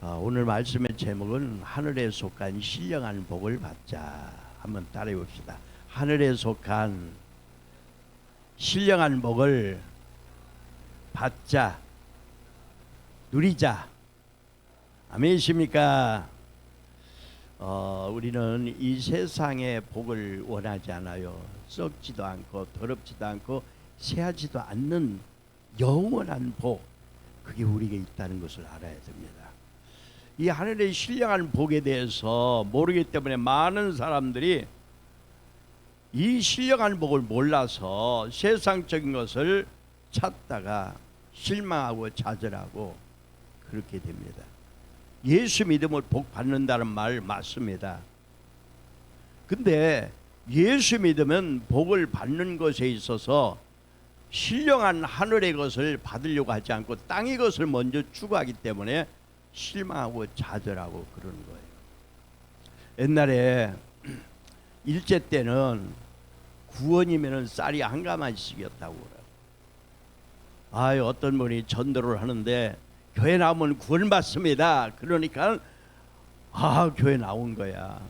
오늘 말씀의 제목은 하늘에 속한 신령한 복을 받자. 한번 따라해 봅시다. 하늘에 속한 신령한 복을 받자, 누리자. 아멘이십니까? 우리는 이 세상의 복을 원하지 않아요. 썩지도 않고 더럽지도 않고 새하지도 않는 영원한 복, 그게 우리에게 있다는 것을 알아야 됩니다. 이 하늘의 신령한 복에 대해서 모르기 때문에 많은 사람들이 이 신령한 복을 몰라서 세상적인 것을 찾다가 실망하고 좌절하고 그렇게 됩니다. 예수 믿음을 복 받는다는 말 맞습니다. 근데 예수 믿으면 복을 받는 것에 있어서 신령한 하늘의 것을 받으려고 하지 않고 땅의 것을 먼저 추구하기 때문에 실망하고 좌절하고 그러는 거예요. 옛날에 일제 때는 구원이면은 쌀이 한 가마씩이었다고 그래요. 어떤 분이 전도를 하는데 교회 나오면 구원 받습니다. 그러니까 교회 나온 거야.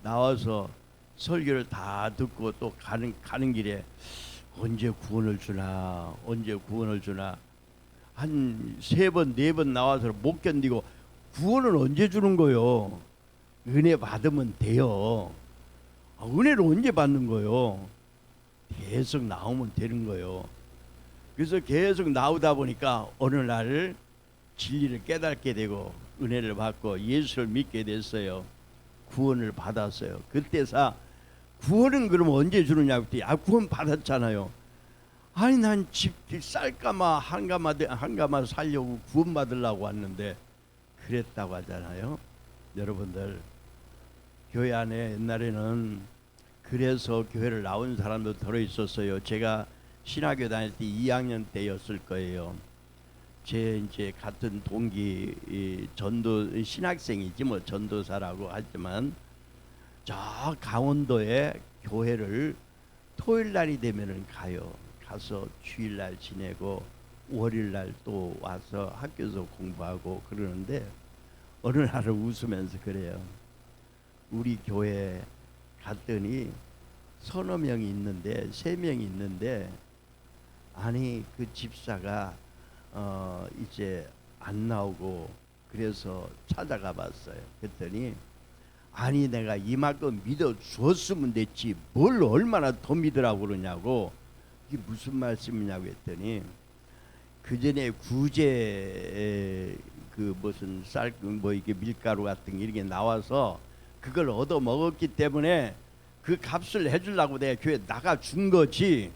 나와서 설교를 다 듣고 또 가는 길에 언제 구원을 주나, 언제 구원을 주나. 한 3번 4번 나와서 못 견디고 구원은 언제 주는 거요? 은혜 받으면 돼요. 은혜를 언제 받는 거요? 계속 나오면 되는 거요. 그래서 계속 나오다 보니까 어느 날 진리를 깨닫게 되고 은혜를 받고 예수를 믿게 됐어요. 구원을 받았어요. 그때서 구원은 그럼 언제 주느냐고 했더니 구원 받았잖아요. 난 집 쌀까마 한 가마 살려고 구원 받으려고 왔는데 그랬다고 하잖아요. 여러분들, 교회 안에 옛날에는 그래서 교회를 나온 사람도 들어 있었어요. 제가 신학교 다닐 때 2학년 때였을 거예요. 제 이제 같은 동기 전도 신학생이지 뭐 전도사라고 하지만 저 강원도에 교회를 토요일 날이 되면은 가요. 가서 주일날 지내고 월요일날 또 와서 학교에서 공부하고 그러는데 어느 날은 웃으면서 그래요. 우리 교회 갔더니 서너 명이 있는데 3명이 있는데 그 집사가 이제 안 나오고 그래서 찾아가 봤어요. 그랬더니 내가 이만큼 믿어 주었으면 됐지 뭘 얼마나 더 믿으라고 그러냐고. 이게 무슨 말씀이냐고 했더니 그 전에 구제 무슨 쌀 이게 밀가루 같은 게 이렇게 나와서 그걸 얻어 먹었기 때문에 그 값을 해주려고 내가 교회 나가 준 거지.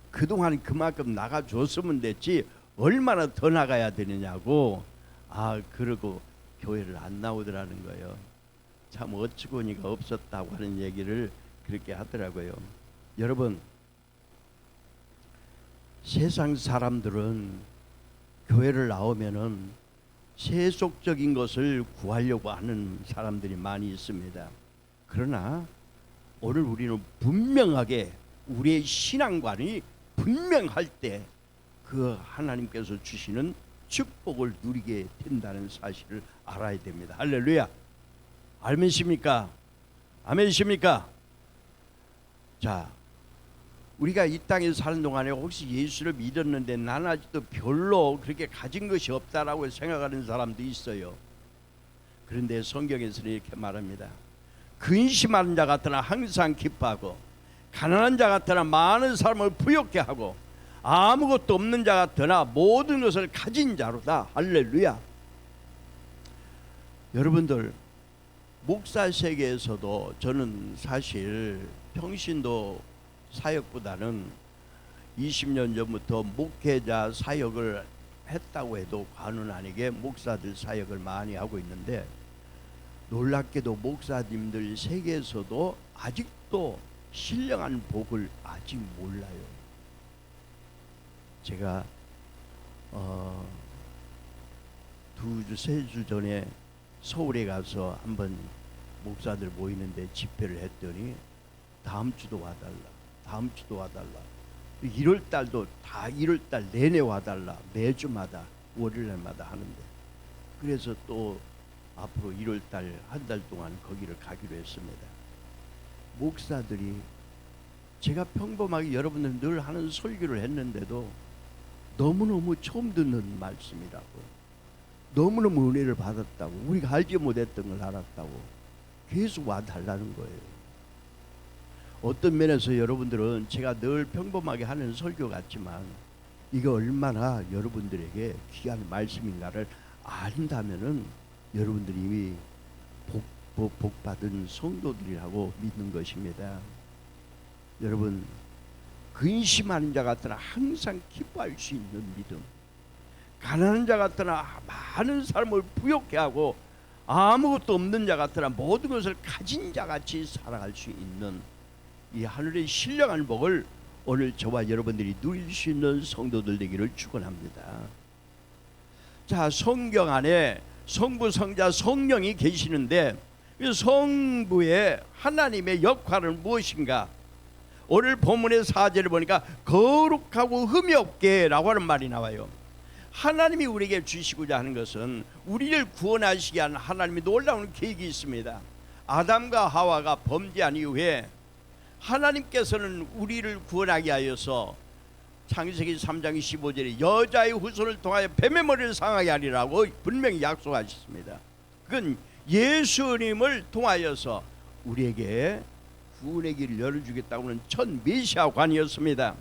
그동안 그만큼 나가 줬으면 됐지 얼마나 더 나가야 되느냐고. 그러고 교회를 안 나오더라는 거예요. 참 어처구니가 없었다고 하는 얘기를 그렇게 하더라고요. 여러분, 세상 사람들은 교회를 나오면은 세속적인 것을 구하려고 하는 사람들이 많이 있습니다. 그러나 오늘 우리는 분명하게 우리의 신앙관이 분명할 때 그 하나님께서 주시는 축복을 누리게 된다는 사실을 알아야 됩니다. 할렐루야. 아멘이십니까? 아멘이십니까? 자, 우리가 이 땅에 사는 동안에 혹시 예수를 믿었는데 나는 아직도 별로 그렇게 가진 것이 없다라고 생각하는 사람도 있어요. 그런데 성경에서는 이렇게 말합니다. 근심하는 자 같으나 항상 기뻐하고 가난한 자 같으나 많은 사람을 부욕케 하고 아무것도 없는 자 같으나 모든 것을 가진 자로다. 할렐루야. 여러분들, 목사 세계에서도 저는 사실 평신도 사역보다는 20년 전부터 목회자 사역을 했다고 해도 과언은 아니게 목사들 사역을 많이 하고 있는데 놀랍게도 목사님들 세계에서도 아직도 신령한 복을 아직 몰라요. 제가 2주, 3주 전에 서울에 가서 한번 목사들 모이는데 집회를 했더니 다음 주도 와달라, 다음 주도 와달라, 1월달도 다 1월달 내내 와달라, 매주마다 월요일날마다 하는데 그래서 또 앞으로 1월달 한 달 동안 거기를 가기로 했습니다. 목사들이 제가 평범하게 여러분들 늘 하는 설교를 했는데도 너무너무 처음 듣는 말씀이라고, 너무너무 은혜를 받았다고, 우리가 알지 못했던 걸 알았다고 계속 와달라는 거예요. 어떤 면에서 여러분들은 제가 늘 평범하게 하는 설교 같지만 이게 얼마나 여러분들에게 귀한 말씀인가를 안다면은 여러분들이 이미 복받은 성도들이라고 믿는 것입니다. 여러분, 근심하는 자 같으나 항상 기뻐할 수 있는 믿음, 가난한 자 같으나 많은 삶을 부욕해 하고 아무것도 없는 자 같으나 모든 것을 가진 자 같이 살아갈 수 있는 이 하늘의 신령한 복을 오늘 저와 여러분들이 누릴 수 있는 성도들 되기를 축원합니다. 자, 성경 안에 성부, 성자, 성령이 계시는데 성부의 하나님의 역할은 무엇인가? 오늘 본문의 4절을 보니까 거룩하고 흠이 없게 라고 하는 말이 나와요. 하나님이 우리에게 주시고자 하는 것은 우리를 구원하시기 위한 하나님의 놀라운 계획이 있습니다. 아담과 하와가 범죄한 이후에 하나님께서는 우리를 구원하기 위하여서 창세기 3장 15절에 여자의 후손을 통하여 뱀의 머리를 상하게 하리라고 분명히 약속하셨습니다. 그건 예수님을 통하여서 우리에게 구원의 길을 열어주겠다고 하는 첫 메시아관이었습니다.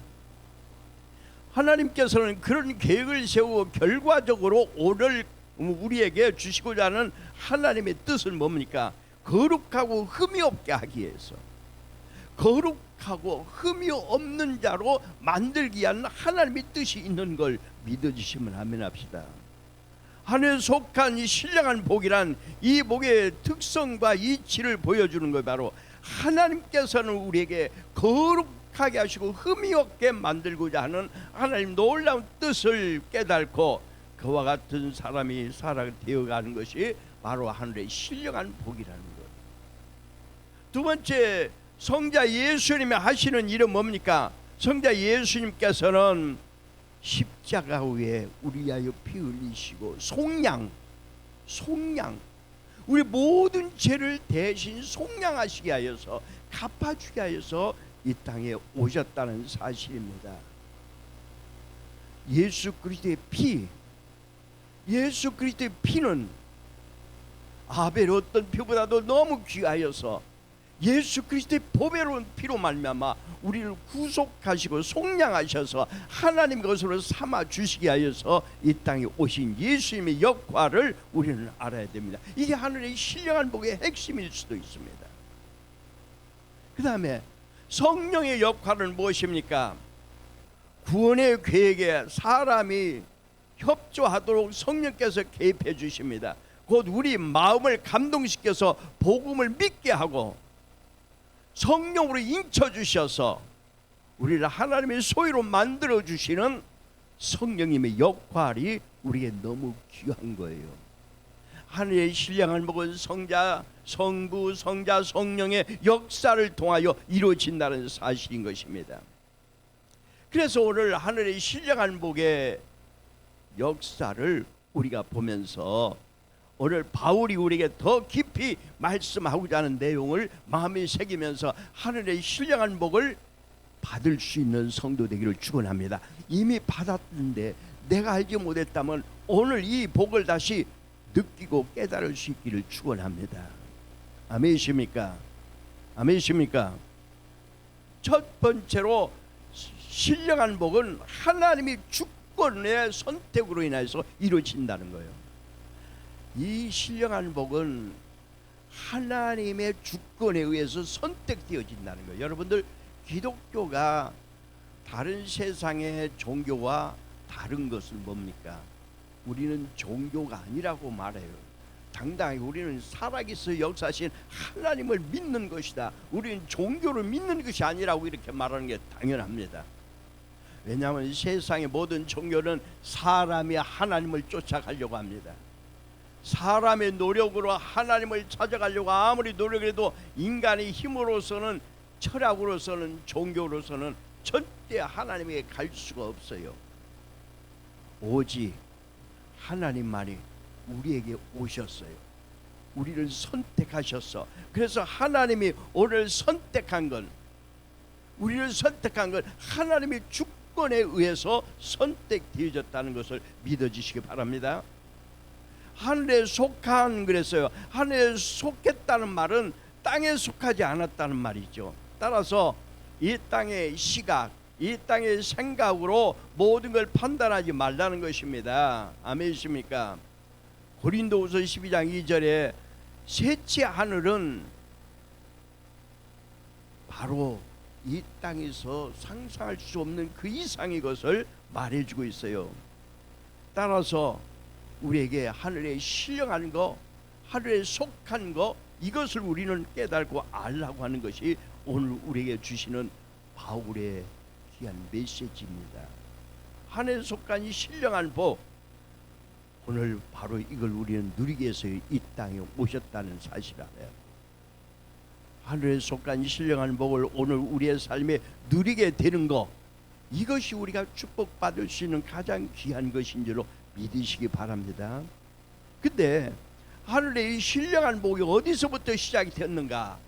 하나님께서는 그런 계획을 세우고 결과적으로 오늘 우리에게 주시고자 하는 하나님의 뜻은 뭡니까? 거룩하고 흠이 없게 하기 위해서, 거룩하고 흠이 없는 자로 만들기 위한 하나님의 뜻이 있는 걸 믿어주시면 아멘합시다. 하늘에 속한 이 신령한 복이란 이 복의 특성과 이치를 보여주는 것, 바로 하나님께서는 우리에게 거룩하게 하시고 흠이 없게 만들고자 하는 하나님 놀라운 뜻을 깨닫고 그와 같은 사람이 살아되어가는 것이 바로 하늘의 신령한 복이라는 것. 두 번째, 성자 예수님이 하시는 일은 뭡니까? 성자 예수님께서는 십자가 위에 우리 위하여 피 흘리시고 속량, 우리 모든 죄를 대신 속량하시기 위하여서, 갚아주기 위하여서 이 땅에 오셨다는 사실입니다. 예수 그리스도의 피, 예수 그리스도의 피는 아벨 어떤 피보다도 너무 귀하여서 예수 그리스도의 보배로운 피로 말미암아 우리를 구속하시고 속량하셔서 하나님 것으로 삼아 주시기 위하여서 이 땅에 오신 예수님의 역할을 우리는 알아야 됩니다. 이게 하늘의 신령한 복의 핵심일 수도 있습니다. 그 다음에 성령의 역할은 무엇입니까? 구원의 계획에 사람이 협조하도록 성령께서 개입해 주십니다. 곧 우리 마음을 감동시켜서 복음을 믿게 하고 성령으로 인쳐주셔서 우리를 하나님의 소유로 만들어주시는 성령님의 역할이 우리에게 너무 귀한 거예요. 하늘의 신령한 복은 성자, 성부, 성자, 성령의 역사를 통하여 이루어진다는 사실인 것입니다. 그래서 오늘 하늘의 신령한 복의 역사를 우리가 보면서 오늘 바울이 우리에게 더 깊이 말씀하고자 하는 내용을 마음에 새기면서 하늘의 신령한 복을 받을 수 있는 성도 되기를 축원합니다. 이미 받았는데 내가 알지 못했다면 오늘 이 복을 다시 느끼고 깨달을 수 있기를 축원합니다. 아멘이십니까? 아멘이십니까? 첫 번째로 신령한 복은 하나님의 주권의 선택으로 인해서 이루어진다는 거예요. 이 신령한 복은 하나님의 주권에 의해서 선택되어진다는 거예요. 여러분들, 기독교가 다른 세상의 종교와 다른 것은 뭡니까? 우리는 종교가 아니라고 말해요. 당당히 우리는 살아계셔 역사하신 하나님을 믿는 것이다. 우리는 종교를 믿는 것이 아니라고 이렇게 말하는 게 당연합니다. 왜냐하면 세상의 모든 종교는 사람이 하나님을 쫓아가려고 합니다. 사람의 노력으로 하나님을 찾아가려고 아무리 노력해도 인간의 힘으로서는, 철학으로서는, 종교로서는 절대 하나님에게 갈 수가 없어요. 오직 하나님만이 우리에게 오셨어요. 우리를 선택하셨어. 그래서 하나님이 오늘 선택한 건, 우리를 선택한 건 하나님의 주권에 의해서 선택되어졌다는 것을 믿어주시기 바랍니다. 하늘에 속한 그랬어요. 하늘에 속했다는 말은 땅에 속하지 않았다는 말이죠. 따라서 이 땅의 시각, 이 땅의 생각으로 모든 걸 판단하지 말라는 것입니다. 아멘이십니까? 고린도후서 12장 2절에 셋째 하늘은 바로 이 땅에서 상상할 수 없는 그 이상의 것을 말해주고 있어요. 따라서 우리에게 하늘에 신령한 거, 하늘에 속한 거, 이것을 우리는 깨달고 알라고 하는 것이 오늘 우리에게 주시는 바울의 귀한 메시지입니다. 하늘에 속한 이 신령한 복, 오늘 바로 이걸 우리는 누리기 위해서 이 땅에 오셨다는 사실을 알아요. 하늘에 속한 신령한 복을 오늘 우리의 삶에 누리게 되는 것, 이것이 우리가 축복받을 수 있는 가장 귀한 것인 줄로 믿으시기 바랍니다. 근데 하늘의 이 신령한 복이 어디서부터 시작이 됐는가?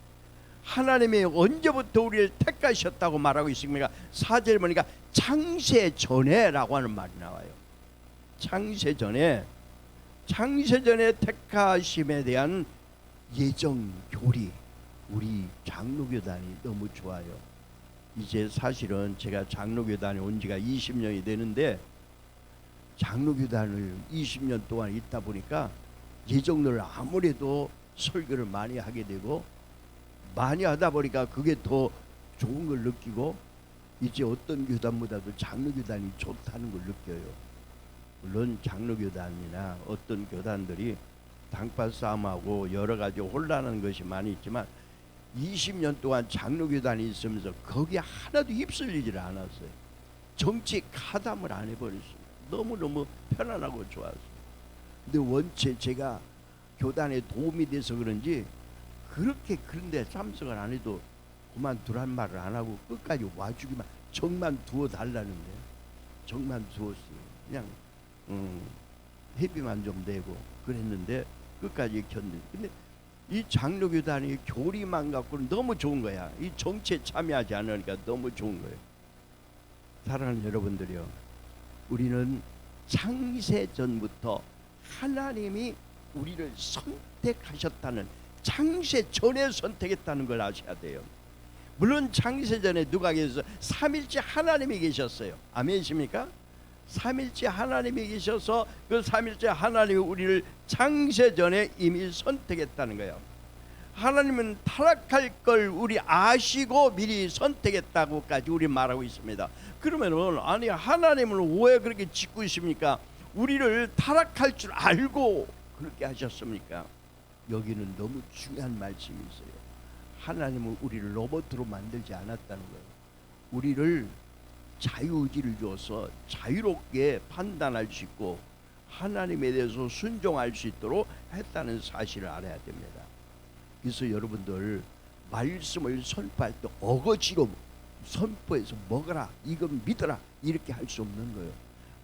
하나님이 언제부터 우리를 택하셨다고 말하고 있습니까? 4절에 보니까 창세 전에라고 하는 말이 나와요. 창세 전에 택하심에 대한 예정 교리, 우리 장로교단이 너무 좋아요. 이제 사실은 제가 장로교단에 온 지가 20년이 되는데, 장로교단을 20년 동안 있다 보니까 예정을 아무래도 설교를 많이 하게 되고, 많이 하다 보니까 그게 더 좋은 걸 느끼고, 이제 어떤 교단보다도 장로교단이 좋다는 걸 느껴요. 물론 장로교단이나 어떤 교단들이 당파 싸움하고 여러 가지 혼란한 것이 많이 있지만 20년 동안 장로교단이 있으면서 거기에 하나도 휩쓸리질 않았어요. 정치 가담을 안 해버렸어요. 너무너무 편안하고 좋았어요. 근데 원체 제가 교단에 도움이 돼서 그런지 그렇게 그런데 참석을 안 해도 그만두란 말을 안 하고 끝까지 와주기만, 정만 두어 달라는데 정만 두었어요. 그냥 회비만 좀 내고 그랬는데 끝까지 켰는데, 근데 이 장로교단이 교리만 갖고는 너무 좋은 거야. 이 정치에 참여하지 않으니까 너무 좋은 거예요. 사랑하는 여러분들이요, 우리는 창세 전부터 하나님이 우리를 선택하셨다는, 창세 전에 선택했다는 걸 아셔야 돼요. 물론 창세 전에 누가 계셔서 삼일째 하나님이 계셨어요. 아멘이십니까? 삼일째 하나님이 계셔서 그 삼일째 하나님이 우리를 창세 전에 이미 선택했다는 거예요. 하나님은 타락할 걸 우리 아시고 미리 선택했다고까지 우리 말하고 있습니다. 그러면은 아니 하나님은 왜 그렇게 짓고 있습니까? 우리를 타락할 줄 알고 그렇게 하셨습니까? 여기는 너무 중요한 말씀이 있어요. 하나님은 우리를 로봇으로 만들지 않았다는 거예요. 우리를 자유의지를 줘서 자유롭게 판단할 수 있고 하나님에 대해서 순종할 수 있도록 했다는 사실을 알아야 됩니다. 그래서 여러분들 말씀을 선포할 때 어거지로 선포해서 먹어라, 이건 믿어라 이렇게 할 수 없는 거예요.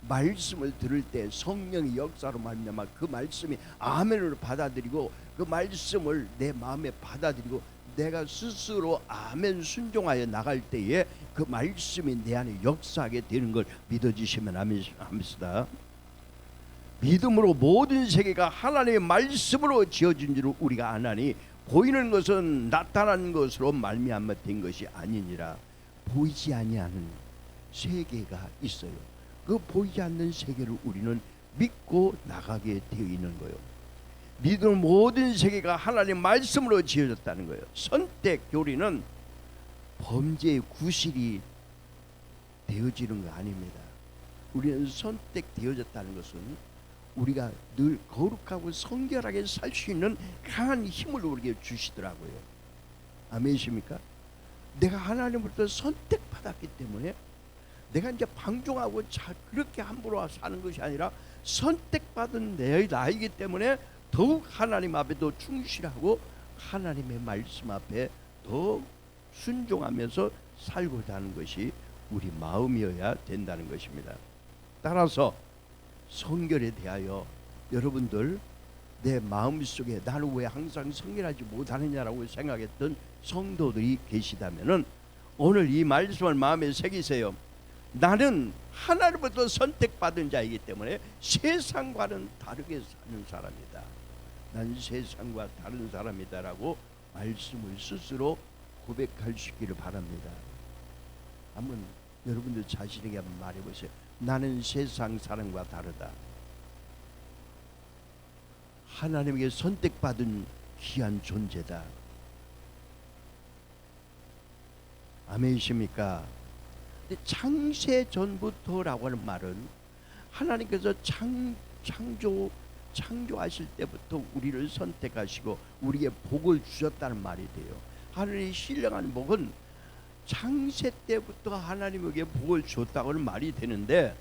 말씀을 들을 때 성령의 역사로 말미암아 그 말씀이 아멘으로 받아들이고 그 말씀을 내 마음에 받아들이고 내가 스스로 아멘 순종하여 나갈 때에 그 말씀이 내 안에 역사하게 되는 걸 믿어주시면 합니다. 믿음으로 모든 세계가 하나님의 말씀으로 지어진 줄 우리가 아나니 보이는 것은 나타난 것으로 말미암아 된 것이 아니니라. 보이지 아니하는 세계가 있어요. 그 보이지 않는 세계를 우리는 믿고 나가게 되어 있는 거예요. 믿음 모든 세계가 하나님 말씀으로 지어졌다는 거예요. 선택 교리는 범죄의 구실이 되어지는 거 아닙니다. 우리는 선택되어졌다는 것은 우리가 늘 거룩하고 성결하게 살 수 있는 강한 힘을 우리에게 주시더라고요. 아멘이십니까? 내가 하나님으로부터 선택받았기 때문에 내가 이제 방종하고 그렇게 함부로 사는 것이 아니라 선택받은 나이기 때문에 더욱 하나님 앞에도 충실하고 하나님의 말씀 앞에 더 순종하면서 살고자 하는 것이 우리 마음이어야 된다는 것입니다. 따라서 성결에 대하여 여러분들 내 마음속에 나는 왜 항상 성결하지 못하느냐라고 생각했던 성도들이 계시다면은 오늘 이 말씀을 마음에 새기세요. 나는 하나님부터 선택받은 자이기 때문에 세상과는 다르게 사는 사람이다. 난 세상과 다른 사람이다라고 말씀을 스스로 고백할 수 있기를 바랍니다. 한번 여러분들 자신에게 한번 말해보세요. 나는 세상 사람과 다르다. 하나님에게 선택받은 귀한 존재다. 아멘이십니까? 근데 창세 전부터라고 하는 말은 하나님께서 창조하실 때부터 우리를 선택하시고 우리에게 복을 주셨다는 말이 돼요. 하늘이 신령한 복은 창세 때부터 하나님에게 복을 줬다고 하는 말이 되는데,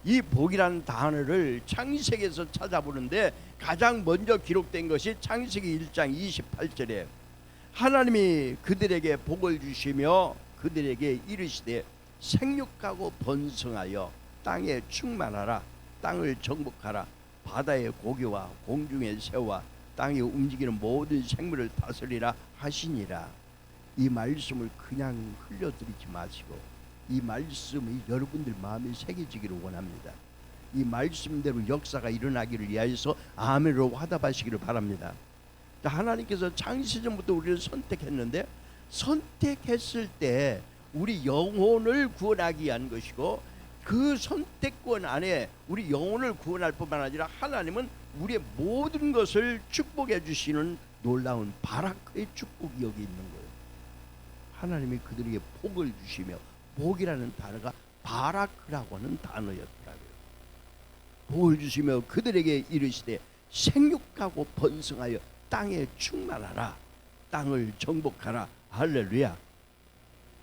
이 복이라는 단어를 창세기에서 찾아보는데 가장 먼저 기록된 것이 창세기 1장 28절에 하나님이 그들에게 복을 주시며 그들에게 이르시되 생육하고 번성하여 땅에 충만하라. 땅을 정복하라. 바다의 고기와 공중의 새와 땅에 움직이는 모든 생물을 다스리라 하시니라. 이 말씀을 그냥 흘려드리지 마시고 이 말씀이 여러분들 마음에 새겨지기를 원합니다. 이 말씀대로 역사가 일어나기를 위하여서 아멘으로 화답하시기를 바랍니다. 하나님께서 창세전부터 우리를 선택했는데, 선택했을 때 우리 영혼을 구원하기 위한 것이고, 그 선택권 안에 우리 영혼을 구원할 뿐만 아니라 하나님은 우리의 모든 것을 축복해 주시는 놀라운 바라크의 축복이 여기 있는 거예요. 하나님이 그들에게 복을 주시며, 복이라는 단어가 바라크라고 하는 단어였더라고요. 복을 주시며 그들에게 이르시되 생육하고 번성하여 땅에 충만하라. 땅을 정복하라. 할렐루야.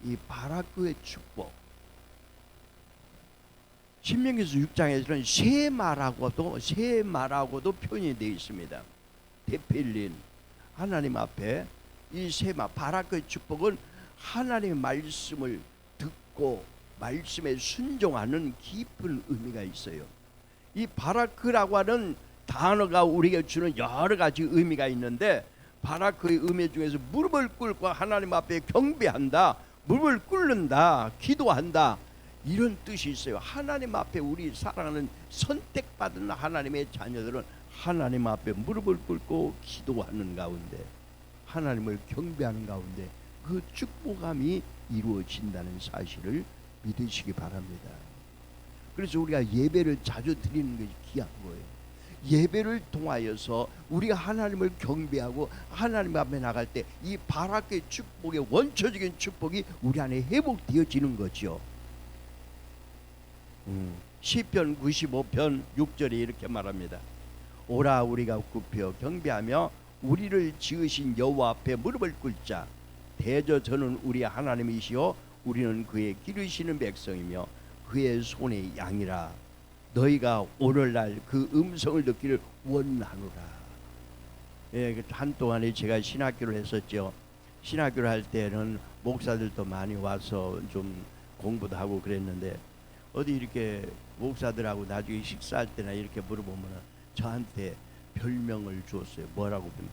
이 바라크의 축복, 신명기서 6장에서는 세마라고도 표현이 되어 있습니다. 데필린, 하나님 앞에 이 세마 바라크의 축복은 하나님의 말씀을 듣고 말씀에 순종하는 깊은 의미가 있어요. 이 바라크라고 하는 단어가 우리에게 주는 여러 가지 의미가 있는데, 바라크의 의미 중에서 무릎을 꿇고 하나님 앞에 경배한다, 무릎을 꿇는다, 기도한다, 이런 뜻이 있어요. 하나님 앞에 우리 사랑하는 선택받은 하나님의 자녀들은 하나님 앞에 무릎을 꿇고 기도하는 가운데, 하나님을 경배하는 가운데 그 축복함이 이루어진다는 사실을 믿으시기 바랍니다. 그래서 우리가 예배를 자주 드리는 것이 귀한 거예요. 예배를 통하여서 우리가 하나님을 경배하고 하나님 앞에 나갈 때 이 바라크의 축복의 원초적인 축복이 우리 안에 회복되어지는 거죠. 시편 95편 6절에 이렇게 말합니다. 오라 우리가 굽혀 경배하며 우리를 지으신 여호와 앞에 무릎을 꿇자. 대저 저는 우리 하나님이시요 우리는 그의 기르시는 백성이며 그의 손의 양이라. 너희가 오늘날 그 음성을 듣기를 원하노라. 예, 한동안에 제가 신학교를 했었죠. 신학교를 할 때는 목사들도 많이 와서 좀 공부도 하고 그랬는데, 어디 이렇게 목사들하고 나중에 식사할 때나 이렇게 물어보면 저한테 별명을 주었어요. 뭐라고 보면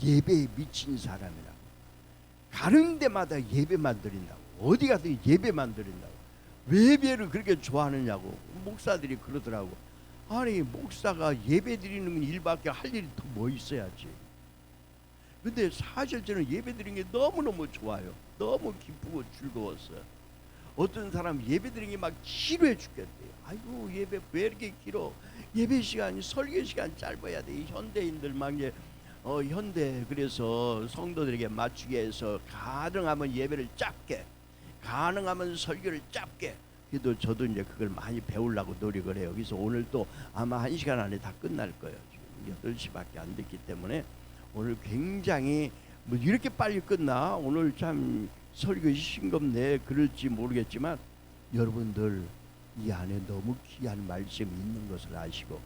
예배에 미친 사람이라고. 가는 데마다 예배만 드린다고. 어디 가든 예배만 드린다고. 왜 예배를 그렇게 좋아하느냐고 목사들이 그러더라고. 아니, 목사가 예배 드리는 일밖에 할 일이 더 뭐 있어야지. 근데 사실 저는 예배 드리는 게 너무너무 좋아요. 너무 기쁘고 즐거웠어요. 어떤 사람 예배 드리는 게 막 지루해 죽겠대요. 아이고, 예배 왜 이렇게 길어? 예배 시간이, 설교 시간 짧아야 돼. 이 현대인들 막 이제 현대, 그래서 성도들에게 맞추기 위해서 가능하면 예배를 짧게, 가능하면 설교를 짧게. 그래도 저도 이제 그걸 많이 배우려고 노력을 해요. 그래서 오늘 또 아마 1시간 안에 다 끝날 거예요. 지금 8시밖에 안 됐기 때문에 오늘 굉장히 뭐 이렇게 빨리 끝나? 오늘 참 설교 싱겁네. 그럴지 모르겠지만 여러분들 이 안에 너무 귀한 말씀이 있는 것을 아시고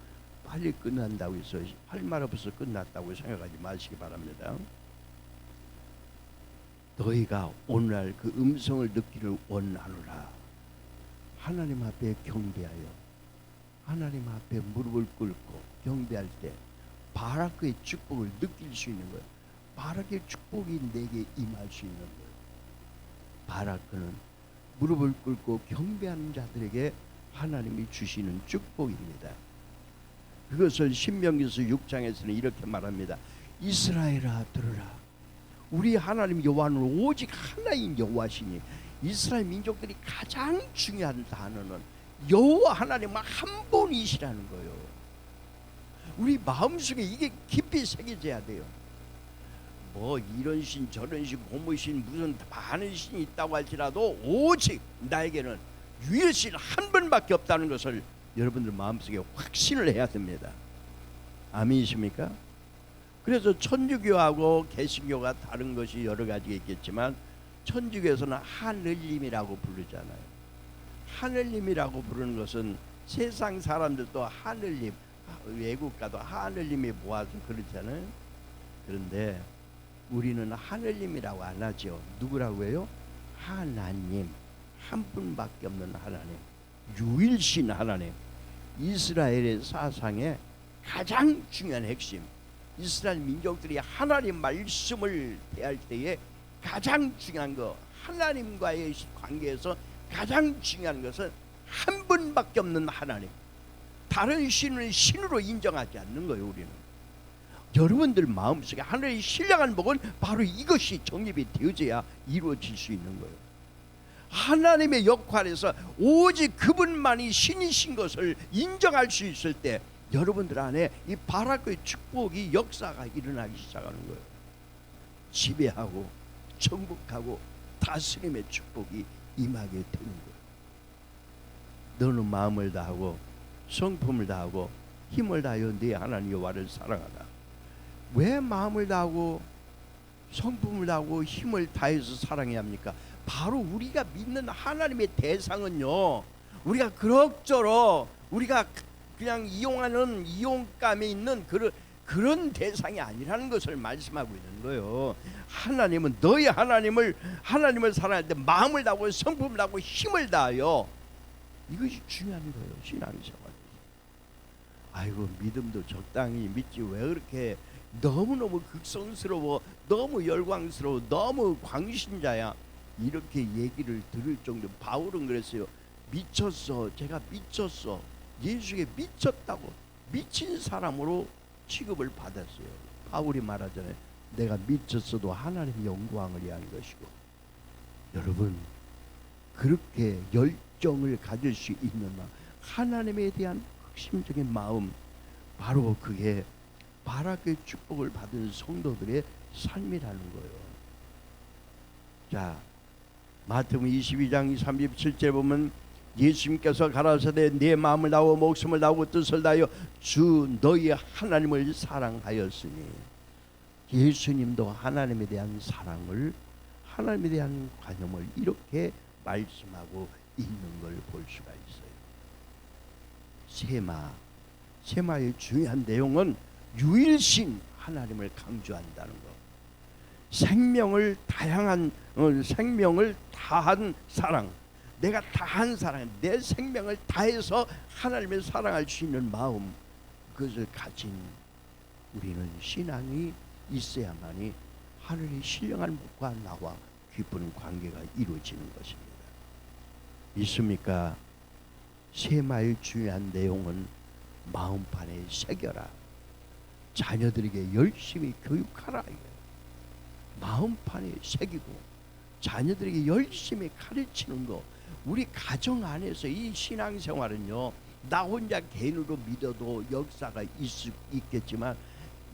빨리 끝난다고 해서 할 말 없어서 끝났다고 생각하지 마시기 바랍니다. 너희가 오늘날 그 음성을 듣기를 원하노라. 하나님 앞에 경배하여 하나님 앞에 무릎을 꿇고 경배할 때 바라크의 축복을 느낄 수 있는 거예요. 바라크의 축복이 내게 임할 수 있는 거예요. 바라크는 무릎을 꿇고 경배하는 자들에게 하나님이 주시는 축복입니다. 그것을 신명기서 6장에서는 이렇게 말합니다. 이스라엘아 들으라. 우리 하나님 여호와는 오직 하나인 여호와시니 이스라엘 민족들이 가장 중요한 단어는 여호와 하나님만 한 분이시라는 거예요. 우리 마음속에 이게 깊이 새겨져야 돼요. 뭐 이런 신 저런 신 고무신 무슨 많은 신이 있다고 할지라도 오직 나에게는 유일신 한 분밖에 없다는 것을 여러분들 마음속에 확신을 해야 됩니다. 아멘이십니까? 그래서 천주교하고 개신교가 다른 것이 여러 가지가 있겠지만 천주교에서는 하늘님이라고 부르잖아요. 하늘님이라고 부르는 것은 세상 사람들도 하늘님, 외국 가도 하늘님이 모아서 그렇잖아요. 그런데 우리는 하늘님이라고 안 하죠. 누구라고 해요? 하나님, 한 분밖에 없는 하나님, 유일신 하나님. 이스라엘의 사상의 가장 중요한 핵심, 이스라엘 민족들이 하나님 말씀을 대할 때에 가장 중요한 거, 하나님과의 관계에서 가장 중요한 것은 한 분밖에 없는 하나님, 다른 신을 신으로 인정하지 않는 거예요. 우리는 여러분들 마음속에 하늘의 신령한 복은 바로 이것이 정립이 되어져야 이루어질 수 있는 거예요. 하나님의 역할에서 오직 그분만이 신이신 것을 인정할 수 있을 때 여러분들 안에 이 바라크의 축복이 역사가 일어나기 시작하는 거예요. 지배하고 정복하고 다스림의 축복이 임하게 되는 거예요. 너는 마음을 다하고 성품을 다하고 힘을 다하여 네 하나님 여호와를 사랑하라. 왜 마음을 다하고 성품을 다하고 힘을 다해서 사랑해야 합니까? 바로 우리가 믿는 하나님의 대상은요, 우리가 그럭저럭 우리가 그냥 이용하는 이용감에 있는 그런 대상이 아니라는 것을 말씀하고 있는 거예요. 하나님은 너희 하나님을 사랑할 때 마음을 다하고 성품을 다하고 힘을 다하여, 이것이 중요한 거예요. 신앙생활. 아이고 믿음도 적당히 믿지 왜 그렇게 너무너무 극성스러워, 너무 열광스러워, 너무 광신자야, 이렇게 얘기를 들을 정도. 바울은 그랬어요. 미쳤어, 제가 미쳤어, 예수에 미쳤다고, 미친 사람으로 취급을 받았어요. 바울이 말하잖아요. 내가 미쳤어도 하나님의 영광을 위한 것이고. 여러분, 그렇게 열정을 가질 수 있는 하나님에 대한 핵심적인 마음, 바로 그게 바라크의 축복을 받은 성도들의 삶이라는 거예요. 자, 마태복음 22장 37절 보면 예수님께서 가라사대 내 마음을 다하고 목숨을 다하고 뜻을 다하여 주 너희 하나님을 사랑하였으니, 예수님도 하나님에 대한 사랑을, 하나님에 대한 관념을 이렇게 말씀하고 있는 걸 볼 수가 있어요. 세마의 중요한 내용은 유일신 하나님을 강조한다는 것. 생명을 다한 사랑, 내가 다한 사랑, 내 생명을 다해서 하나님을 사랑할 수 있는 마음, 그것을 가진 우리는 신앙이 있어야만이 하늘의 신령한 복과 나와 깊은 관계가 이루어지는 것입니다. 믿습니까? 세마의 중요한 내용은 마음판에 새겨라. 자녀들에게 열심히 교육하라. 마음판에 새기고 자녀들에게 열심히 가르치는 거. 우리 가정 안에서 이 신앙생활은요, 나 혼자 개인으로 믿어도 역사가 있겠지만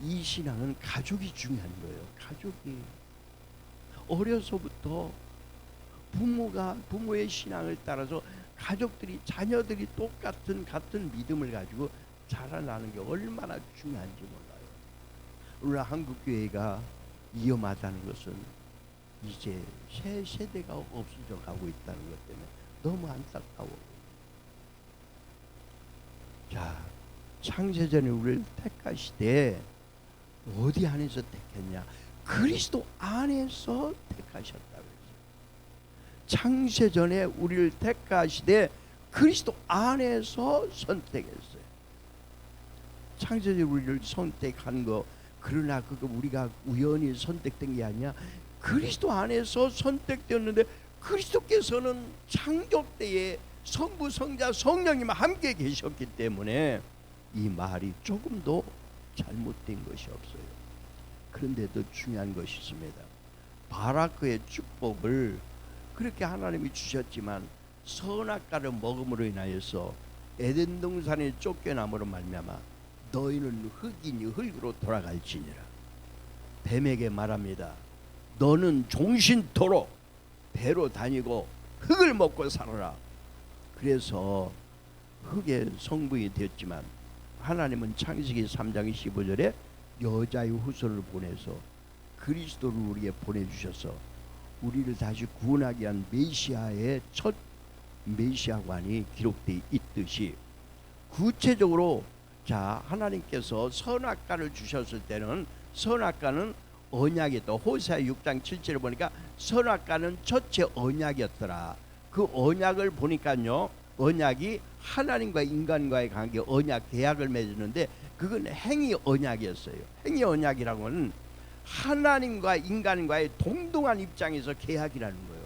이 신앙은 가족이 중요한 거예요. 가족이 어려서부터 부모의 신앙을 따라서 가족들이, 자녀들이 같은 믿음을 가지고 자라나는 게 얼마나 중요한지 몰라요. 오늘 한국교회가 위험하다는 것은 이제 새 세대가 없어져 가고 있다는 것 때문에 너무 안타까워. 자, 창세전에 우리를 택하시되 어디 안에서 택했냐? 그리스도 안에서 택하셨다고 했어요. 창세전에 우리를 택하시되 그리스도 안에서 선택했어요. 창세적으로 우리를 선택한 거, 그러나 그거 우리가 우연히 선택된 게 아니야. 그리스도 안에서 선택되었는데, 그리스도께서는 창조 때에 성부, 성자, 성령님 함께 계셨기 때문에 이 말이 조금도 잘못된 것이 없어요. 그런데 더 중요한 것이 있습니다. 바라크의 축복을 그렇게 하나님이 주셨지만 선악과를 먹음으로 인하여서 에덴 동산에 쫓겨남으로 말미암아 너희는 흙이니 흙으로 돌아갈지니라. 뱀에게 말합니다. 너는 종신토록 배로 다니고 흙을 먹고 살아라. 그래서 흙의 성분이 되었지만 하나님은 창세기 3장 15절에 여자의 후손을 보내서 그리스도를 우리에게 보내주셔서 우리를 다시 구원하기 위한 메시아의 첫 메시아관이 기록되어 있듯이, 구체적으로 자 하나님께서 선악과를 주셨을 때는 선악과는 언약이었다. 호세아 6장 7절을 보니까 선악과는 첫째 언약이었더라. 그 언약을 보니까요, 언약이 하나님과 인간과의 관계, 언약 계약을 맺었는데 그건 행위 언약이었어요. 행위 언약이라고는 하나님과 인간과의 동등한 입장에서 계약이라는 거예요.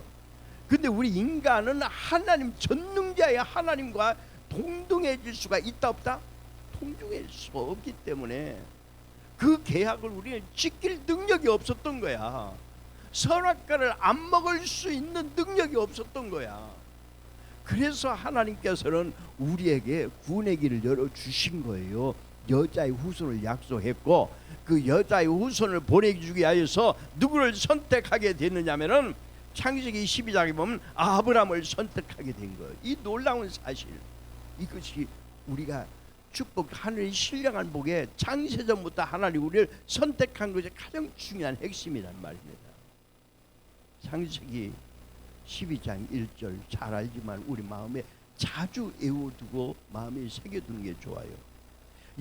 근데 우리 인간은 하나님 전능자의 하나님과 동등해질 수가 있다 없다? 동등할 수 없기 때문에 그 계약을 우리는 지킬 능력이 없었던 거야. 선악과를 안 먹을 수 있는 능력이 없었던 거야. 그래서 하나님께서는 우리에게 구원의 길을 열어주신 거예요. 여자의 후손을 약속했고, 그 여자의 후손을 보내주기 위해서 누구를 선택하게 됐느냐면은 창세기 12장에 보면 아브라함을 선택하게 된 거예요. 이 놀라운 사실, 이것이 우리가 축복, 하늘의 신령한 복에 창세전부터 하나님 우리를 선택한 것이 가장 중요한 핵심이란 말입니다. 창세기 12장 1절 잘 알지만 우리 마음에 자주 애워두고 마음에 새겨두는 게 좋아요.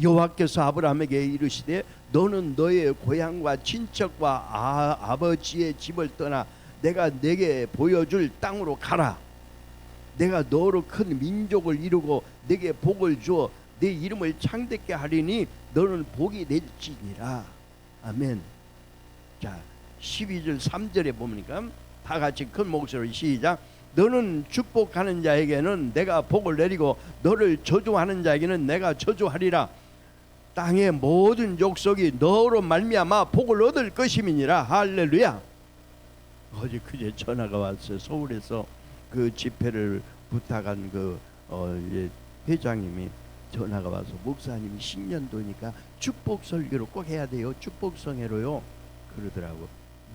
여호와께서 아브라함에게 이르시되 너는 너의 고향과 친척과 아버지의 집을 떠나 내가 내게 보여줄 땅으로 가라. 내가 너로 큰 민족을 이루고 내게 복을 주어 내 이름을 창대케 하리니 너는 복이 될지니라. 아멘. 자 12절 3절에 보니까 다 같이 큰 목소리로 시작. 너는 축복하는 자에게는 내가 복을 내리고 너를 저주하는 자에게는 내가 저주하리라. 땅의 모든 족속이 너로 말미암아 복을 얻을 것임이니라. 할렐루야. 어제 그제 전화가 왔어요. 서울에서 그 집회를 부탁한 그 회장님이 전화가 와서 목사님이 신년도니까 축복 설교를 꼭 해야 돼요. 축복 성회로요. 그러더라고.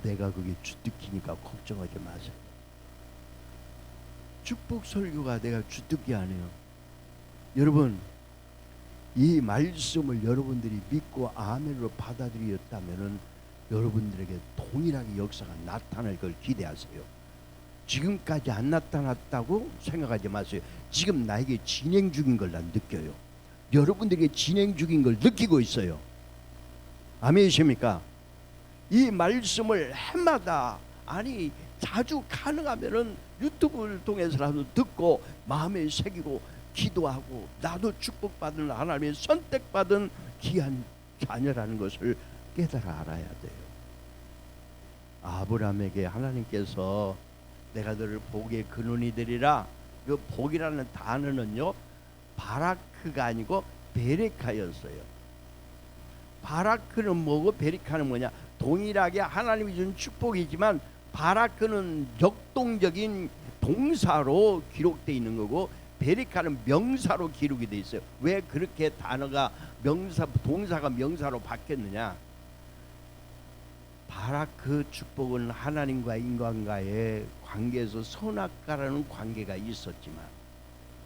내가 그게 주특기니까 걱정하지 마세요. 축복 설교가 내가 주특기 아니에요. 여러분, 이 말씀을 여러분들이 믿고 아멘으로 받아들였다면은 여러분들에게 동일하게 역사가 나타날 걸 기대하세요. 지금까지 안 나타났다고 생각하지 마세요. 지금 나에게 진행 중인 걸 난 느껴요. 여러분들에게 진행 중인 걸 느끼고 있어요. 아멘이십니까? 이 말씀을 해마다, 아니 자주 가능하면은 유튜브를 통해서라도 듣고 마음에 새기고 기도하고 나도 축복받은 하나님의 선택받은 귀한 자녀라는 것을 깨달아 알아야 돼요. 아브라함에게 하나님께서 내가 너를 복의 근원이 되리라. 그 복이라는 단어는요 바라크가 아니고 베레카였어요. 바라크는 뭐고 베레카는 뭐냐? 동일하게 하나님이 준 축복이지만 바라크는 역동적인 동사로 기록되어 있는 거고 베레카는 명사로 기록이 되어 있어요. 왜 그렇게 단어가 동사가 명사로 바뀌었느냐? 바라크 축복은 하나님과 인간과의 관계에서 선악과라는 관계가 있었지만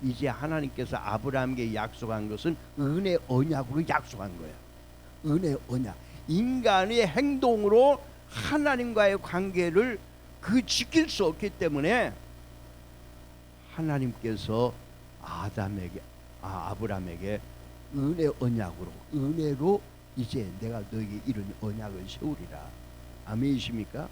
이제 하나님께서 아브라함에게 약속한 것은 은혜 언약으로 약속한 거야. 은혜 언약. 인간의 행동으로 하나님과의 관계를 지킬 수 없기 때문에 하나님께서 아브라함에게 은혜 언약으로, 은혜로 이제 내가 너에게 이런 언약을 세우리라. 아멘이십니까?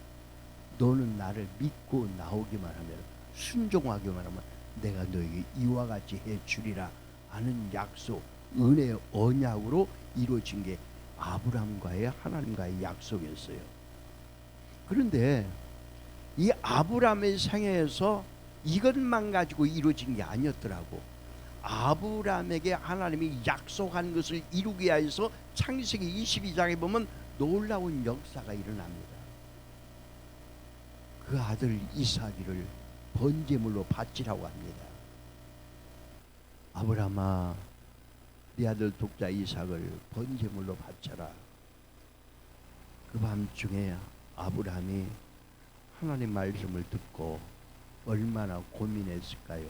너는 나를 믿고 나오기만 하면, 순종하기만 하면 내가 너에게 이와 같이 해주리라 하는 약속, 은혜의 언약으로 이루어진 게 아브라함과의 하나님과의 약속이었어요. 그런데 이 아브라함의 생애에서 이것만 가지고 이루어진 게 아니었더라고. 아브라함에게 하나님이 약속한 것을 이루기 위해서 창세기 22장에 보면 놀라운 역사가 일어납니다. 그 아들 이삭을 번제물로 바치라고 합니다. 아브라함아, 네 아들 독자 이삭을 번제물로 바쳐라. 그 밤중에 아브라함이 하나님 말씀을 듣고 얼마나 고민했을까요?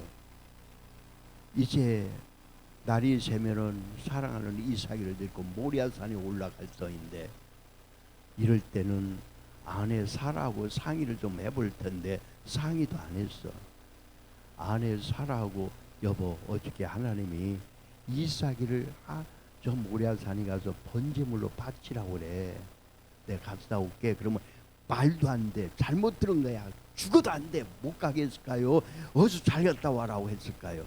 이제 날이 새면은 사랑하는 이삭을 데리고 모리아산에 올라갈 터인데, 이럴 때는 아내 사라하고 상의를 좀 해볼 텐데 상의도 안 했어. 아내 사라하고 여보, 어저께 하나님이 이삭을 저 모리아산에 가서 번제물로 바치라고 그래. 내가 갔다 올게. 그러면 말도 안 돼. 잘못 들은 거야. 죽어도 안 돼. 못 가게 했을까요? 어서 잘 갔다 와라고 했을까요?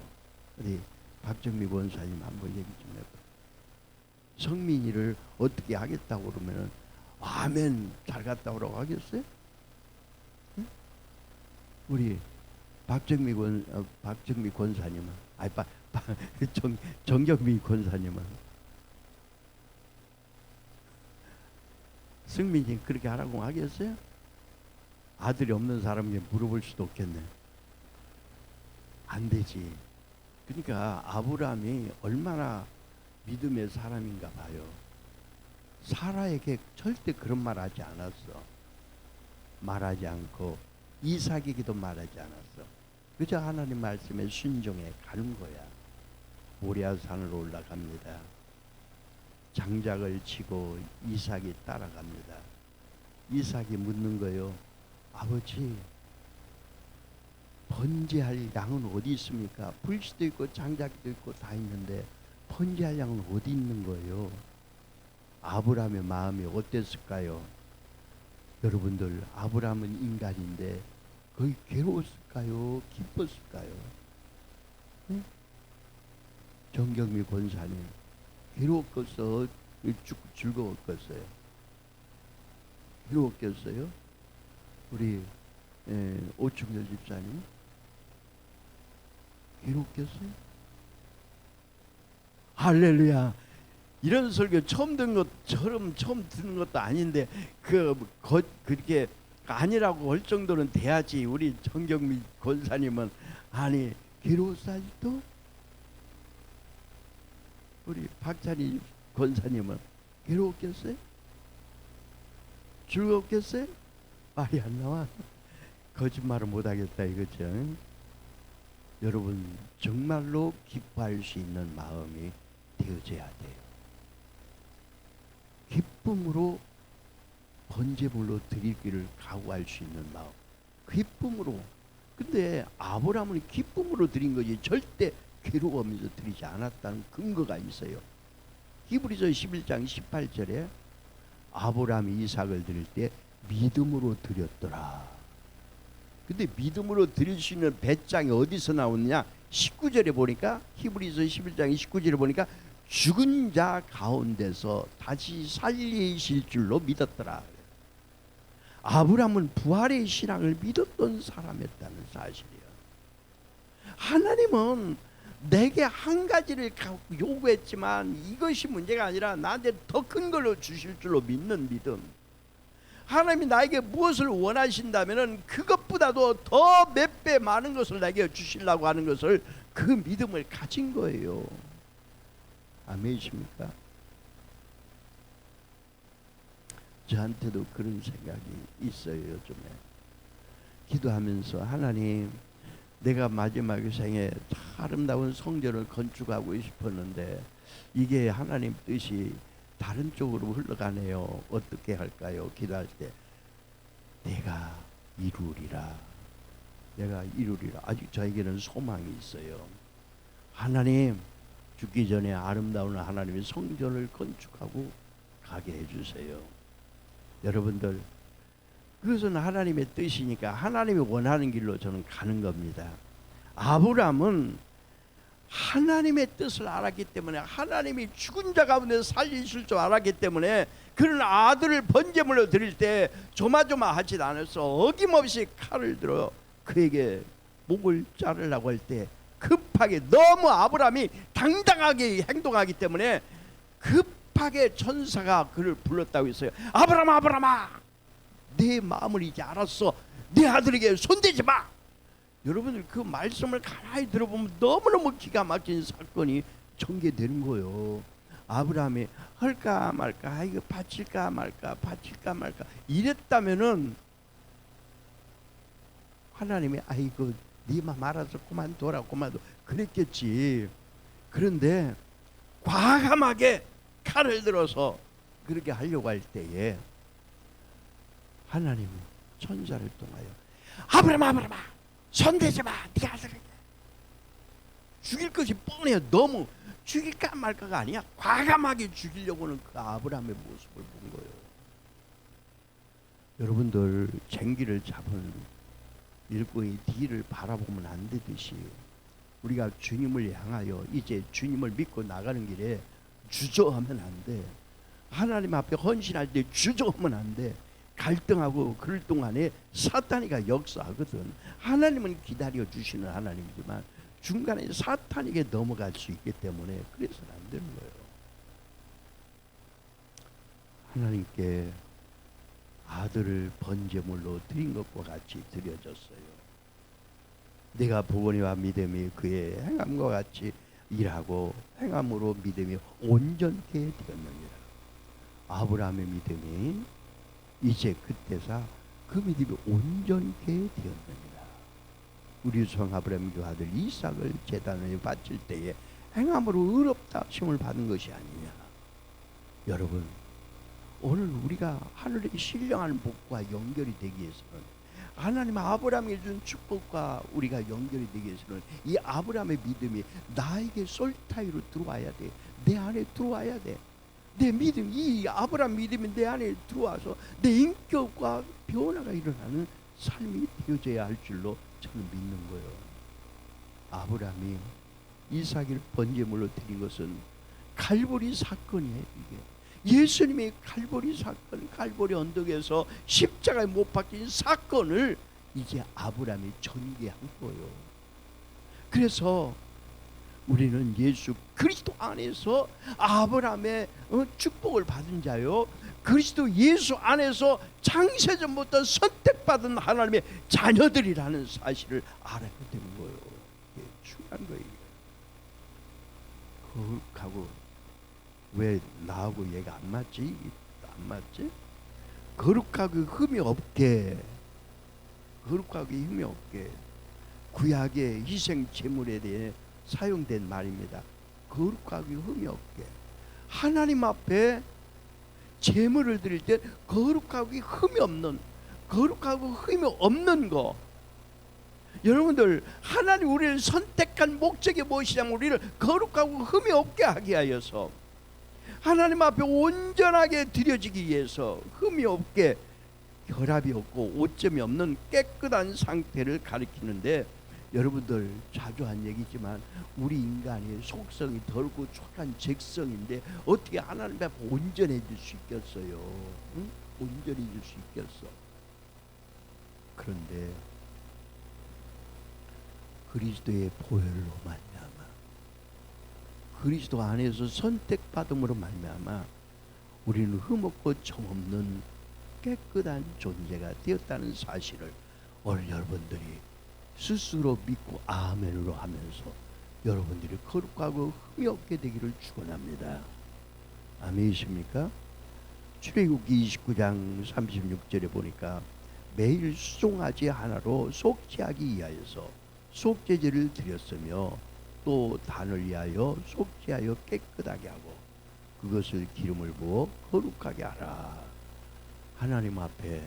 우리 박정미 권사님 한번 얘기 좀 해봐. 성민이를 어떻게 하겠다고 그러면은 아멘 잘 갔다 오라고 하겠어요? 응? 우리 박정미 권사님은 정경미 권사님은 승민이 그렇게 하라고 하겠어요? 아들이 없는 사람에게 물어볼 수도 없겠네. 안 되지. 그러니까 아브라함이 얼마나 믿음의 사람인가 봐요. 사라에게 절대 그런 말 하지 않았어. 말하지 않고 이삭에게도 말하지 않았어. 그저 하나님 말씀에 순종해 가는 거야. 모리아산으로 올라갑니다. 장작을 치고 이삭이 따라갑니다. 이삭이 묻는 거예요. 아버지, 번제할 양은 어디 있습니까? 불시도 있고 장작도 있고 다 있는데 번제할 양은 어디 있는 거예요? 아브라함의 마음이 어땠을까요? 여러분들, 아브라함은 인간인데 거기 괴로웠을까요? 기뻤을까요? 응? 정경미 권사님, 괴로웠겠어? 즐거웠겠어요? 괴로웠겠어요? 우리 오충렬 집사님 괴롭겠어요? 할렐루야. 이런 설교 처음 듣는 것처럼 처음 듣는 것도 아닌데 그렇게 아니라고 할 정도는 돼야지. 우리 정경미 권사님은 아니 괴로웠을도? 우리 박찬희 권사님은 괴로웠겠어요? 즐겁겠어요? 말이 안 나와. 거짓말을 못하겠다 이거죠. 여러분, 정말로 기뻐할 수 있는 마음이 되어져야 돼요. 기쁨으로 번제물로 드리기를 각오할 수 있는 마음. 기쁨으로. 근데 아브라함은 기쁨으로 드린 거지 절대 괴로워하면서 드리지 않았다는 근거가 있어요. 히브리서 11장 18절에 아브라함이 이삭을 드릴 때 믿음으로 드렸더라. 근데 믿음으로 드릴 수 있는 배짱이 어디서 나오느냐? 19절에 보니까, 히브리서 11장 19절에 보니까 죽은 자 가운데서 다시 살리실 줄로 믿었더라. 아브라함은 부활의 신앙을 믿었던 사람이었다는 사실이에요. 하나님은 내게 한 가지를 요구했지만 이것이 문제가 아니라 나한테 더 큰 걸로 주실 줄로 믿는 믿음. 하나님이 나에게 무엇을 원하신다면 그것보다도 더 몇 배 많은 것을 나에게 주시려고 하는 것을, 그 믿음을 가진 거예요. 아멘이십니까? 저한테도 그런 생각이 있어요. 요즘에 기도하면서 하나님, 내가 마지막 생에 아름다운 성전을 건축하고 싶었는데 이게 하나님 뜻이 다른 쪽으로 흘러가네요. 어떻게 할까요? 기도할 때 내가 이루리라. 내가 이루리라. 아직 저에게는 소망이 있어요. 하나님, 죽기 전에 아름다운 하나님의 성전을 건축하고 가게 해주세요. 여러분들, 그것은 하나님의 뜻이니까 하나님이 원하는 길로 저는 가는 겁니다. 아브라함은 하나님의 뜻을 알았기 때문에, 하나님이 죽은 자 가운데 살리실 줄 알았기 때문에 그런 아들을 번제물로 드릴 때 조마조마하지 않아서 어김없이 칼을 들어 그에게 목을 자르려고 할 때 급하게, 너무 아브라함이 당당하게 행동하기 때문에 급하게 천사가 그를 불렀다고 했어요. 아브라함아, 아브라함아, 내 마음을 이제 알았어. 내 아들에게 손대지 마. 여러분들 그 말씀을 가만히 들어보면 너무너무 기가 막힌 사건이 전개되는 거예요. 아브라함이 할까 말까, 이거 바칠까 말까, 바칠까 말까 이랬다면은 하나님이 아이고 네 맘 알아서 그만둬라, 그만둬 그랬겠지. 그런데 과감하게 칼을 들어서 그렇게 하려고 할 때에 하나님은 천사를 통하여 아브라함아, 아브라함아, 손대지 마. 네가 아들에게 죽일 것이 뻔해요. 너무 죽일까 말까가 아니야. 과감하게 죽이려고 하는 그 아브라함의 모습을 본 거예요. 여러분들 쟁기를 잡은 일꾼이 뒤를 바라보면 안 되듯이 우리가 주님을 향하여 이제 주님을 믿고 나가는 길에 주저하면 안 돼. 하나님 앞에 헌신할 때 주저하면 안 돼. 갈등하고 그럴 동안에 사탄이가 역사하거든. 하나님은 기다려 주시는 하나님이지만 중간에 사탄에게 넘어갈 수 있기 때문에 그래서는 안 되는 거예요. 하나님께 아들을 번제물로 드린 것과 같이 드려졌어요. 내가 보거니와 믿음이 그의 행함과 같이 일하고 행함으로 믿음이 온전케 되었느니라. 아브라함의 믿음이 이제 그때사 그 믿음이 온전케 되었느니라. 우리 성 아브라함의 아들 이삭을 제단에 바칠 때에 행함으로 의롭다 하심을 받은 것이 아니냐. 여러분, 오늘 우리가 하늘의 신령한 복과 연결이 되기 위해서는, 하나님 아브라함에게 준 축복과 우리가 연결이 되기 위해서는 이 아브라함의 믿음이 나에게 솔타이로 들어와야 돼. 내 안에 들어와야 돼. 내 믿음, 이 아브라함 믿음이 내 안에 들어와서 내 인격과 변화가 일어나는 삶이 되어져야 할 줄로 저는 믿는 거예요. 아브라함이 이삭을 번제물로 드린 것은 갈보리 사건이에요. 이게 예수님의 갈보리 사건, 갈보리 언덕에서 십자가에 못 박힌 사건을 이제 아브라함이 전개한 거예요. 그래서 우리는 예수 그리스도 안에서 아브라함의 축복을 받은 자요, 그리스도 예수 안에서 창세전부터 선택받은 하나님의 자녀들이라는 사실을 알아야 되는 거예요. 이게 중요한 거예요. 거룩하고, 왜 나하고 얘가 안 맞지? 안 맞지? 거룩하고 흠이 없게, 거룩하고 흠이 없게, 구약의 희생 제물에 대해 사용된 말입니다. 거룩하고 흠이 없게, 하나님 앞에 제물을 드릴 때 거룩하고 흠이 없는, 거룩하고 흠이 없는 거. 여러분들, 하나님 우리를 선택한 목적이 무엇이냐면 우리를 거룩하고 흠이 없게 하게 하여서 하나님 앞에 온전하게 드려지기 위해서 흠이 없게, 결합이 없고 오점이 없는 깨끗한 상태를 가리키는데, 여러분들 자주 한 얘기지만 우리 인간의 속성이 덜고 촉한 적성인데 어떻게 하나님 앞에 온전해질 수 있겠어요? 응? 온전해질 수 있겠어? 그런데 그리스도의 보혈로 말미암아, 그리스도 안에서 선택받음으로 말미암아 우리는 흠없고 정없는 깨끗한 존재가 되었다는 사실을 오늘 여러분들이 스스로 믿고 아멘으로 하면서 여러분들이 거룩하고 흠이 없게 되기를 축원합니다. 아멘이십니까? 출애굽기 29장 36절에 보니까 매일 수송아지 하나로 속죄하기 위하여서 속죄제를 드렸으며 또 단을 위하여 속죄하여 깨끗하게 하고 그것을 기름을 부어 거룩하게 하라. 하나님 앞에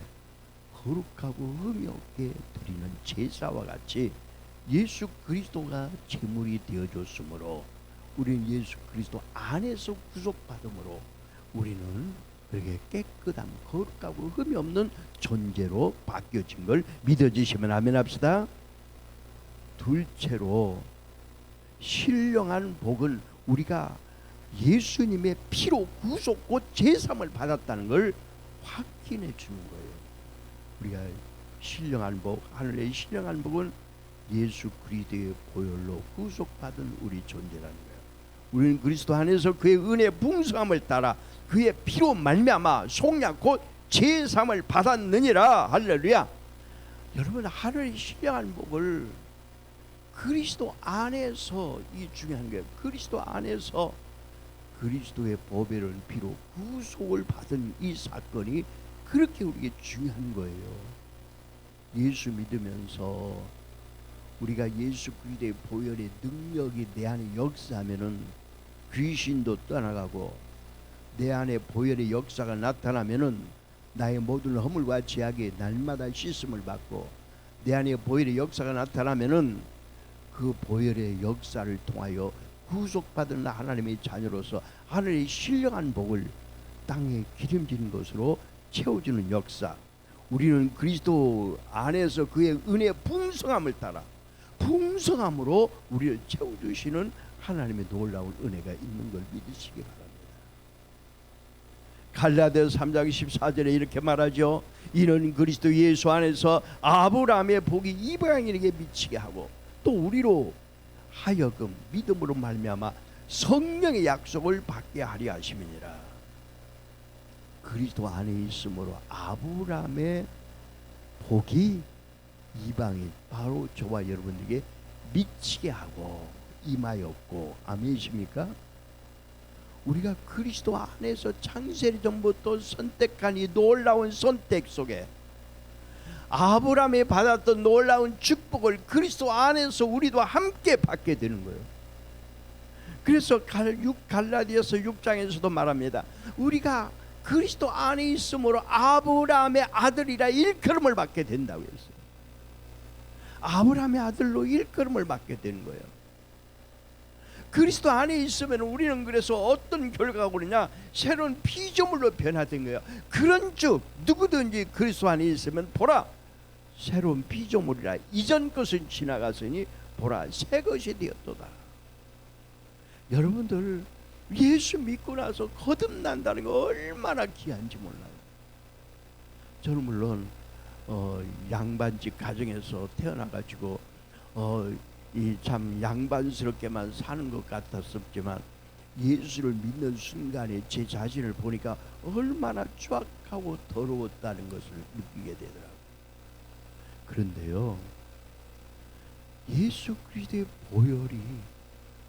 거룩하고 흠이 없게 드리는 제사와 같이 예수 그리스도가 제물이 되어줬으므로 우리는 예수 그리스도 안에서 구속받음으로 우리는 그렇게 깨끗함, 거룩하고 흠이 없는 존재로 바뀌어진 걸 믿어주시면 아멘 합시다. 둘째로 신령한 복은 우리가 예수님의 피로 구속 곧 제삼을 받았다는 걸 확인해 주는 거예요. 우리가 신령한 복, 하늘의 신령한 복은 예수 그리스도의 보혈로 구속받은 우리 존재라는 거예요. 우리는 그리스도 안에서 그의 은혜 풍성함을 따라 그의 피로 말미암아 속량 곧 제삼을 받았느니라. 할렐루야. 여러분, 하늘의 신령한 복을 그리스도 안에서, 이 중요한 거예요. 그리스도 안에서 그리스도의 보배로운 피로 구속을 받은 이 사건이 그렇게 우리에게 중요한 거예요. 예수 믿으면서 우리가 예수 그리스도의 보혈의 능력이 내 안에 역사하면은 귀신도 떠나가고, 내 안에 보혈의 역사가 나타나면은 나의 모든 허물과 죄악이 날마다 씻음을 받고, 내 안에 보혈의 역사가 나타나면은 그 보혈의 역사를 통하여 구속받은 하나님의 자녀로서 하늘의 신령한 복을 땅에 기름진 것으로 채워주는 역사. 우리는 그리스도 안에서 그의 은혜의 풍성함을 따라 풍성함으로 우리를 채워주시는 하나님의 놀라운 은혜가 있는 걸 믿으시기 바랍니다. 갈라디아서 3장 14절에 이렇게 말하죠. 이는 그리스도 예수 안에서 아브라함의 복이 이방인에게 미치게 하고 또 우리로 하여금 믿음으로 말미암아 성령의 약속을 받게 하려 하심이니라. 그리스도 안에 있으므로 아브라함의 복이 이방인, 바로 저와 여러분에게 미치게 하고 임하였고, 아멘이십니까? 우리가 그리스도 안에서 창세 전부터 선택한 이 놀라운 선택 속에 아브라함이 받았던 놀라운 축복을 그리스도 안에서 우리도 함께 받게 되는 거예요. 그래서 갈라디아서 6장에서도 말합니다. 우리가 그리스도 안에 있으므로 아브라함의 아들이라 일컬음을 받게 된다고 했어요. 아브라함의 아들로 일컬음을 받게 되는 거예요. 그리스도 안에 있으면 우리는 그래서 어떤 결과가 오느냐, 새로운 피조물로 변화된 거예요. 그런즉 누구든지 그리스도 안에 있으면 보라 새로운 피조물이라, 이전 것은 지나갔으니 보라 새 것이 되었도다. 여러분들, 예수 믿고 나서 거듭난다는 거 얼마나 귀한지 몰라요. 저는 물론 양반집 가정에서 태어나가지고 이 참 양반스럽게만 사는 것 같았었지만, 예수를 믿는 순간에 제 자신을 보니까 얼마나 추악하고 더러웠다는 것을 느끼게 되더라고요. 그런데요, 예수 그리스도의 보혈이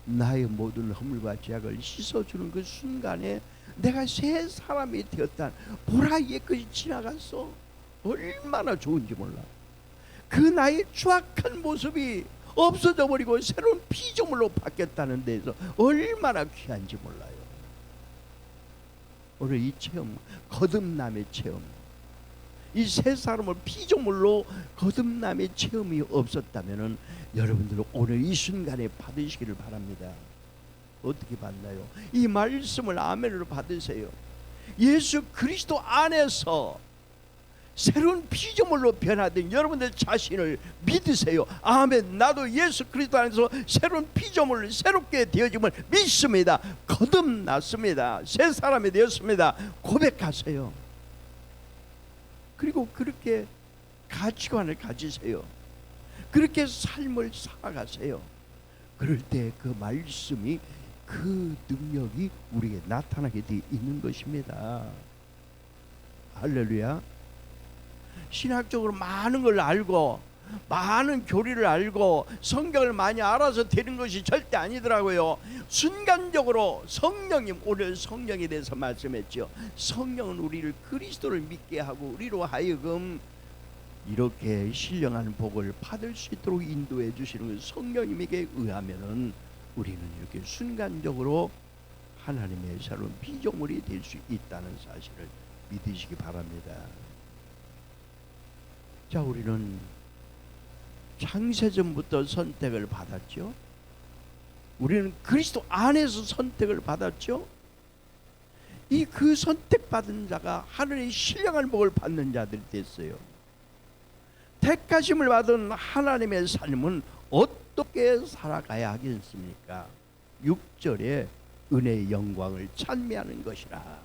나의 모든 허물과 죄악을 씻어주는 그 순간에 내가 새 사람이 되었다. 보라 옛것이 지나갔어. 얼마나 좋은지 몰라. 그 나의 추악한 모습이 없어져 버리고 새로운 피조물로 바뀌었다는 데서 얼마나 귀한지 몰라요. 오늘 이 체험, 거듭남의 체험, 이 새 사람을 피조물로 거듭남의 체험이 없었다면 여러분들은 오늘 이 순간에 받으시기를 바랍니다. 어떻게 받나요? 이 말씀을 아멘으로 받으세요. 예수 그리스도 안에서 새로운 피조물로 변화된 여러분들 자신을 믿으세요. 아멘. 나도 예수 그리스도 안에서 새로운 피조물로 새롭게 되어짐을 믿습니다. 거듭났습니다. 새 사람이 되었습니다. 고백하세요. 그리고 그렇게 가치관을 가지세요. 그렇게 삶을 살아가세요. 그럴 때 그 말씀이, 그 능력이 우리에게 나타나게 되어 있는 것입니다. 할렐루야. 신학적으로 많은 걸 알고 많은 교리를 알고 성경을 많이 알아서 되는 것이 절대 아니더라고요. 순간적으로 성령님, 오늘 성령에 대해서 말씀했죠. 성령은 우리를 그리스도를 믿게 하고 우리로 하여금 이렇게 신령한 복을 받을 수 있도록 인도해 주시는 성령님에게 의하면은 우리는 이렇게 순간적으로 하나님의 새로운 피조물이 될 수 있다는 사실을 믿으시기 바랍니다. 자, 우리는 창세전부터 선택을 받았죠. 우리는 그리스도 안에서 선택을 받았죠. 이 그 선택받은 자가 하늘의 신령한 복을 받는 자들이 됐어요. 택하심을 받은 하나님의 삶은 어떻게 살아가야 하겠습니까? 6절에 은혜의 영광을 찬미하는 것이라.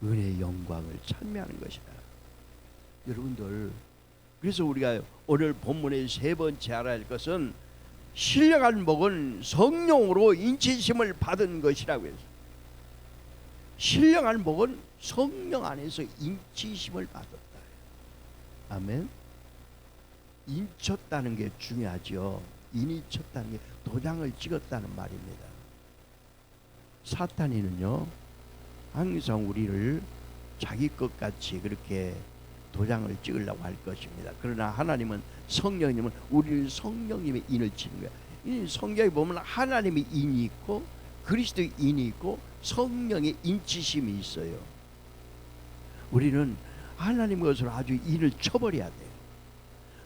은혜의 영광을 찬미하는 것이라. 여러분들, 그래서 우리가 오늘 본문의 세 번째 알아야 할 것은 신령한 복은 성령으로 인치심을 받은 것이라고 해서, 신령한 복은 성령 안에서 인치심을 받았다. 아멘. 인쳤다는 게 중요하죠. 인이쳤다는 게 도장을 찍었다는 말입니다. 사탄이는요, 항상 우리를 자기 것 같이 그렇게 도장을 찍으려고 할 것입니다. 그러나 하나님은, 성령님은 우리를 성령님의 인을 치는 거예요. 이 성경에 보면 하나님의 인이 있고 그리스도의 인이 있고 성령의 인치심이 있어요. 우리는 하나님 것으로 아주 인을 쳐버려야 돼요.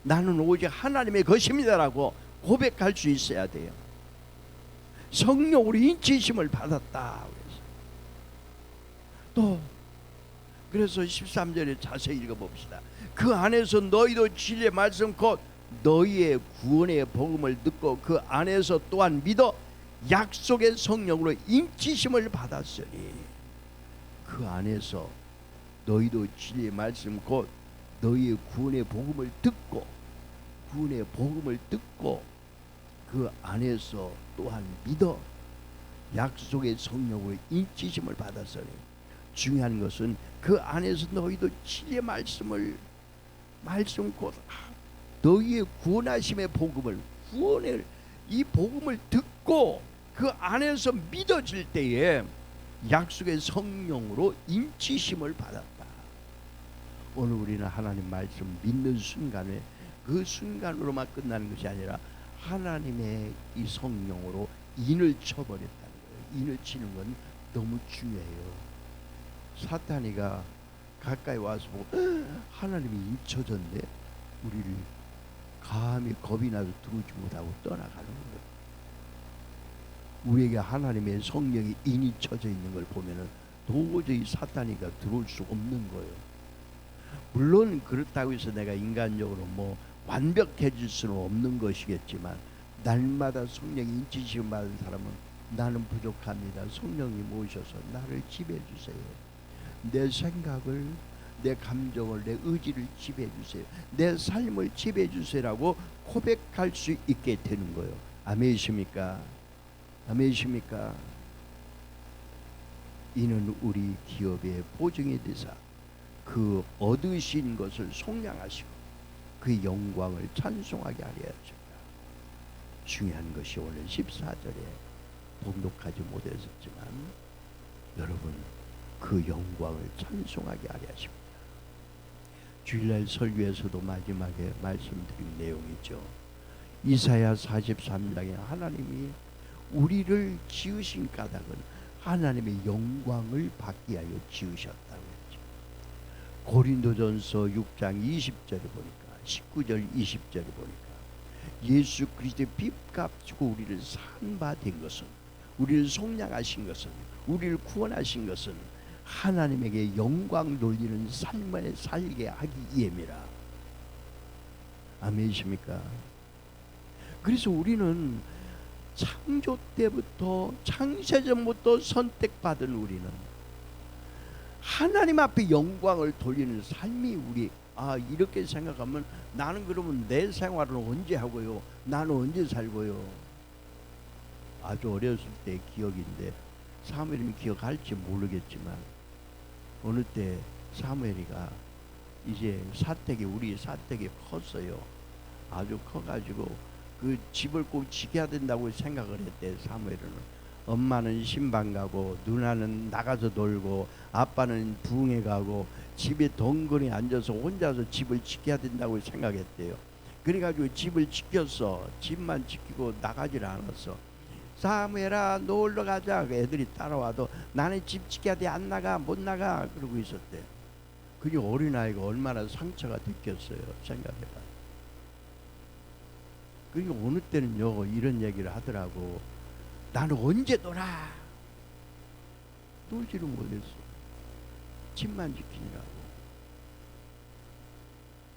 나는 오직 하나님의 것입니다라고 고백할 수 있어야 돼요. 성령으로 인치심을 받았다. 또 그래서 13절에 자세히 읽어봅시다. 그 안에서 너희도 진리의 말씀 곧 너희의 구원의 복음을 듣고 그 안에서 또한 믿어 약속의 성령으로 인치심을 받았으니, 그 안에서 너희도 진리의 말씀 곧 너희의 구원의 복음을 듣고, 구원의 복음을 듣고 그 안에서 또한 믿어 약속의 성령으로 인치심을 받았으니, 중요한 것은 그 안에서 너희도 진리의 말씀을, 말씀 곧 너희의 구원하심의 복음을, 구원을, 이 복음을 듣고 그 안에서 믿어질 때에 약속의 성령으로 인치심을 받았다. 오늘 우리는 하나님 말씀 믿는 순간에 그 순간으로만 끝나는 것이 아니라 하나님의 이 성령으로 인을 쳐버렸다는 거예요. 인을 치는 건 너무 중요해요. 사탄이가 가까이 와서 보고 하나님이 인쳐졌네, 우리를 감히 겁이 나서 들어오지 못하고 떠나가는 거예요. 우리에게 하나님의 성령이 인이 쳐져 있는 걸 보면은 도저히 사탄이가 들어올 수 없는 거예요. 물론 그렇다고 해서 내가 인간적으로 뭐 완벽해질 수는 없는 것이겠지만, 날마다 성령이 인치심 받은 사람은 나는 부족합니다, 성령님 오셔서 나를 지배해 주세요, 내 생각을, 내 감정을, 내 의지를 지배해 주세요, 내 삶을 지배해 주세요라고 고백할 수 있게 되는 거예요. 아멘이십니까? 아멘이십니까? 이는 우리 기업의 보증이 되사 그 얻으신 것을 속량하시고 그 영광을 찬송하게 하려 하십니다. 중요한 것이 오늘 14절에 봉독하지 못했었지만, 여러분, 그 영광을 찬송하게 하려 하십니다. 주일날 설교에서도 마지막에 말씀드린 내용이죠. 이사야 43장에 하나님이 우리를 지으신 까닭은 하나님의 영광을 받기 위하여 지으셨다고 했죠. 고린도전서 6장 20절에 보니까, 19절 20절에 보니까 예수 그리스도의 빚값 주고 우리를 산 바 된 것은, 우리를 속량하신 것은, 우리를 구원하신 것은 하나님에게 영광 돌리는 삶을 살게 하기 위함이라. 아멘이십니까? 그래서 우리는 창조 때부터, 창세전부터 선택받은 우리는 하나님 앞에 영광을 돌리는 삶이 우리, 이렇게 생각하면 나는 그러면 내 생활은 언제 하고요? 나는 언제 살고요? 아주 어렸을 때 기억인데, 사무엘은 기억할지 모르겠지만 어느 때 사무엘이가 이제 사택이, 우리 사택이 컸어요. 아주 커가지고 그 집을 꼭 지켜야 된다고 생각을 했대. 사무엘은 엄마는 신방 가고 누나는 나가서 놀고 아빠는 부흥회 가고 집에 덩그러니 앉아서 혼자서 집을 지켜야 된다고 생각했대요. 그래가지고 집을 지켰어. 집만 지키고 나가질 않았어. 사무엘아 놀러 가자. 애들이 따라와도 나는 집 지켜야 돼, 안 나가, 못 나가, 그러고 있었대. 그게 어린아이가 얼마나 상처가 됐겠어요. 생각해봐. 그게 어느 때는요 이런 얘기를 하더라고. 나는 언제 놀아? 놀지를 못했어. 집만 지키느라고.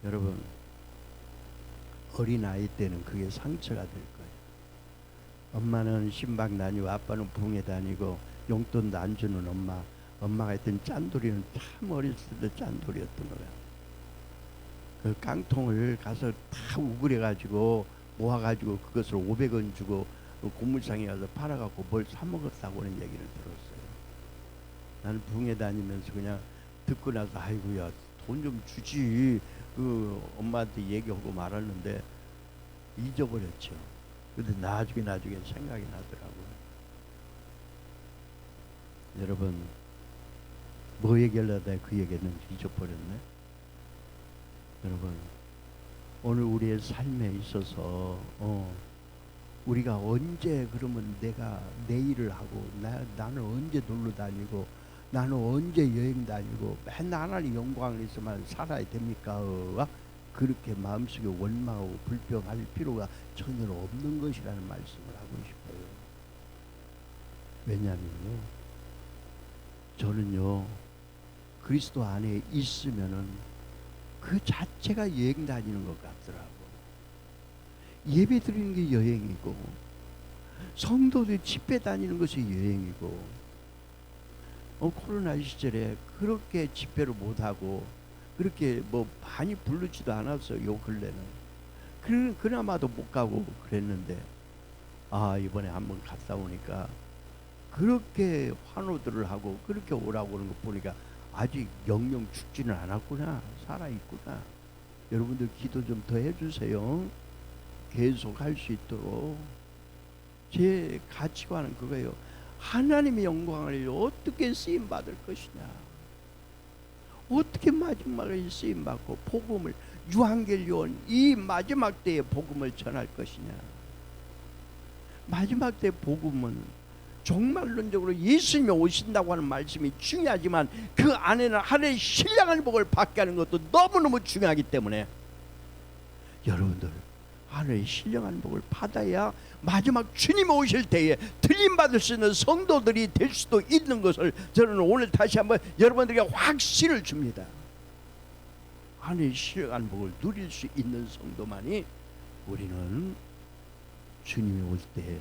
여러분, 어린아이 때는 그게 상처가 될 거예요. 엄마는 신방 다니고 아빠는 붕에 다니고 용돈도 안 주는 엄마가 했던 짠돌이는 참 어렸을 때 짠돌이였던 거야. 그 깡통을 가서 다 우그려가지고 모아가지고 그것을 500원 주고 그 고물상에 가서 팔아갖고 뭘 사먹었다고 하는 얘기를 들었어요. 나는 붕에 다니면서 그냥 듣고 나서 아이고야 돈 좀 주지 그 엄마한테 얘기하고 말았는데 잊어버렸죠. 근데 나중에 생각이 나더라고요. 여러분 뭐 얘기하려다 그 얘기했는지 잊어버렸네. 여러분 오늘 우리의 삶에 있어서 우리가 언제 그러면 내가 내 일을 하고 나는 언제 놀러 다니고 나는 언제 여행 다니고 맨날 하나님 영광을 위해서만 살아야 됩니까? 그렇게 마음속에 원망하고 불평할 필요가 전혀 없는 것이라는 말씀을 하고 싶어요. 왜냐하면요, 저는요 그리스도 안에 있으면은 그 자체가 여행 다니는 것 같더라고. 예배 드리는 게 여행이고 성도들 집회 다니는 것이 여행이고 코로나 시절에 그렇게 집회를 못하고 그렇게 뭐 많이 부르지도 않았어요. 요 근래는 그나마도 못 가고 그랬는데 이번에 한번 갔다 오니까 그렇게 환호들을 하고 그렇게 오라고 하는 거 보니까 아직 영영 죽지는 않았구나, 살아있구나. 여러분들 기도 좀 더 해주세요. 계속 할 수 있도록. 제 가치관은 그거예요. 하나님의 영광을 어떻게 쓰임받을 것이냐, 어떻게 마지막에 쓰임받고 복음을, 유한겔리온 이 마지막 때의 복음을 전할 것이냐. 마지막 때 복음은 종말론적으로 예수님이 오신다고 하는 말씀이 중요하지만 그 안에는 하나님의 신령한 복을 받게 하는 것도 너무너무 중요하기 때문에 여러분들 하나님의 신령한 복을 받아야 마지막 주님 오실 때에 들림받을 수 있는 성도들이 될 수도 있는 것을 저는 오늘 다시 한번 여러분들에게 확신을 줍니다. 하나님의 신령한 복을 누릴 수 있는 성도만이 우리는 주님이 올 때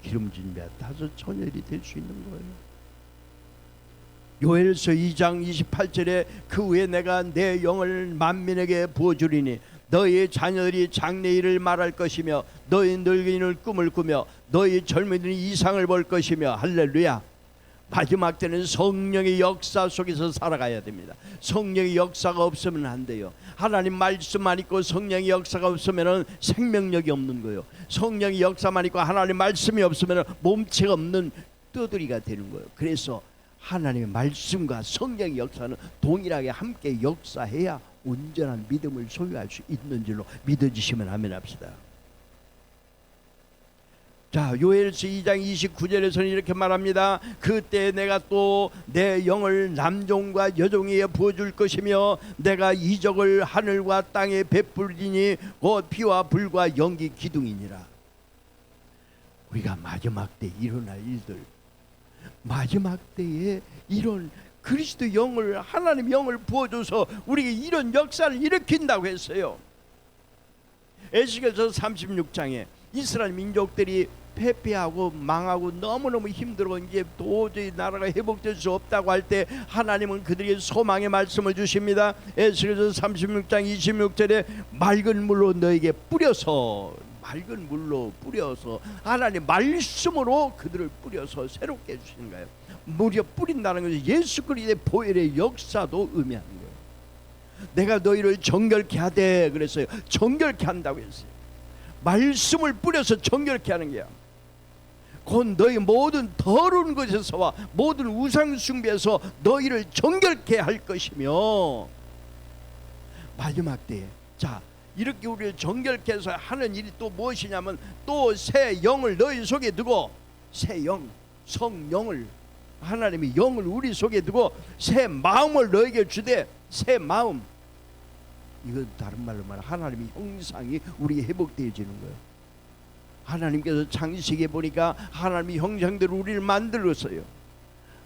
기름진 배 타서 처녀들이 될 수 있는 거예요. 요엘서 2장 28절에 그 후에 내가 내 영을 만민에게 부어주리니 너희 자녀들이 장래일을 말할 것이며 너희 늙은이는 꿈을 꾸며 너희 젊은이는 이상을 볼 것이며 할렐루야. 마지막 때는 성령의 역사 속에서 살아가야 됩니다. 성령의 역사가 없으면 안 돼요. 하나님 말씀만 있고 성령의 역사가 없으면 생명력이 없는 거예요. 성령의 역사만 있고 하나님 말씀이 없으면 몸체가 없는 떠돌이가 되는 거예요. 그래서 하나님의 말씀과 성령의 역사는 동일하게 함께 역사해야 온전한 믿음을 소유할 수 있는 줄로 믿어지시면 아멘 합시다. 자, 요엘서 2장 29절에서는 이렇게 말합니다. 그때 내가 또 내 영을 남종과 여종에게 부어줄 것이며 내가 이적을 하늘과 땅에 베풀리니 곧 피와 불과 연기 기둥이니라. 우리가 마지막 때 일어날 일들, 마지막 때에 이런 그리스도 영을, 하나님 영을 부어줘서 우리에게 이런 역사를 일으킨다고 했어요. 에스겔서 36장에 이스라엘 민족들이 패배하고 망하고 너무너무 힘들고 이제 도저히 나라가 회복될 수 없다고 할 때 하나님은 그들에게 소망의 말씀을 주십니다. 에스겔서 36장 26절에 맑은 물로 너에게 뿌려서, 맑은 물로 뿌려서 하나님 말씀으로 그들을 뿌려서 새롭게 해주시는 거예요. 무려 뿌린다는 것은 예수 그리스도의 보혈의 역사도 의미하는 거예요. 내가 너희를 정결케 하되 그랬어요. 정결케 한다고 했어요. 말씀을 뿌려서 정결케 하는 거야. 곧 너희 모든 더러운 것에서와 모든 우상 숭배에서 너희를 정결케 할 것이며 마지막 때에 자 이렇게 우리를 정결케 해서 하는 일이 또 무엇이냐면 또 새 영을 너희 속에 두고 새 영, 성령을 하나님의 영을 우리 속에 두고 새 마음을 너에게 주되 새 마음 이건 다른 말로 말하면 하나님의 형상이 우리에 회복되어지는 거예요. 하나님께서 창세기에 보니까 하나님의 형상대로 우리를 만들었어요.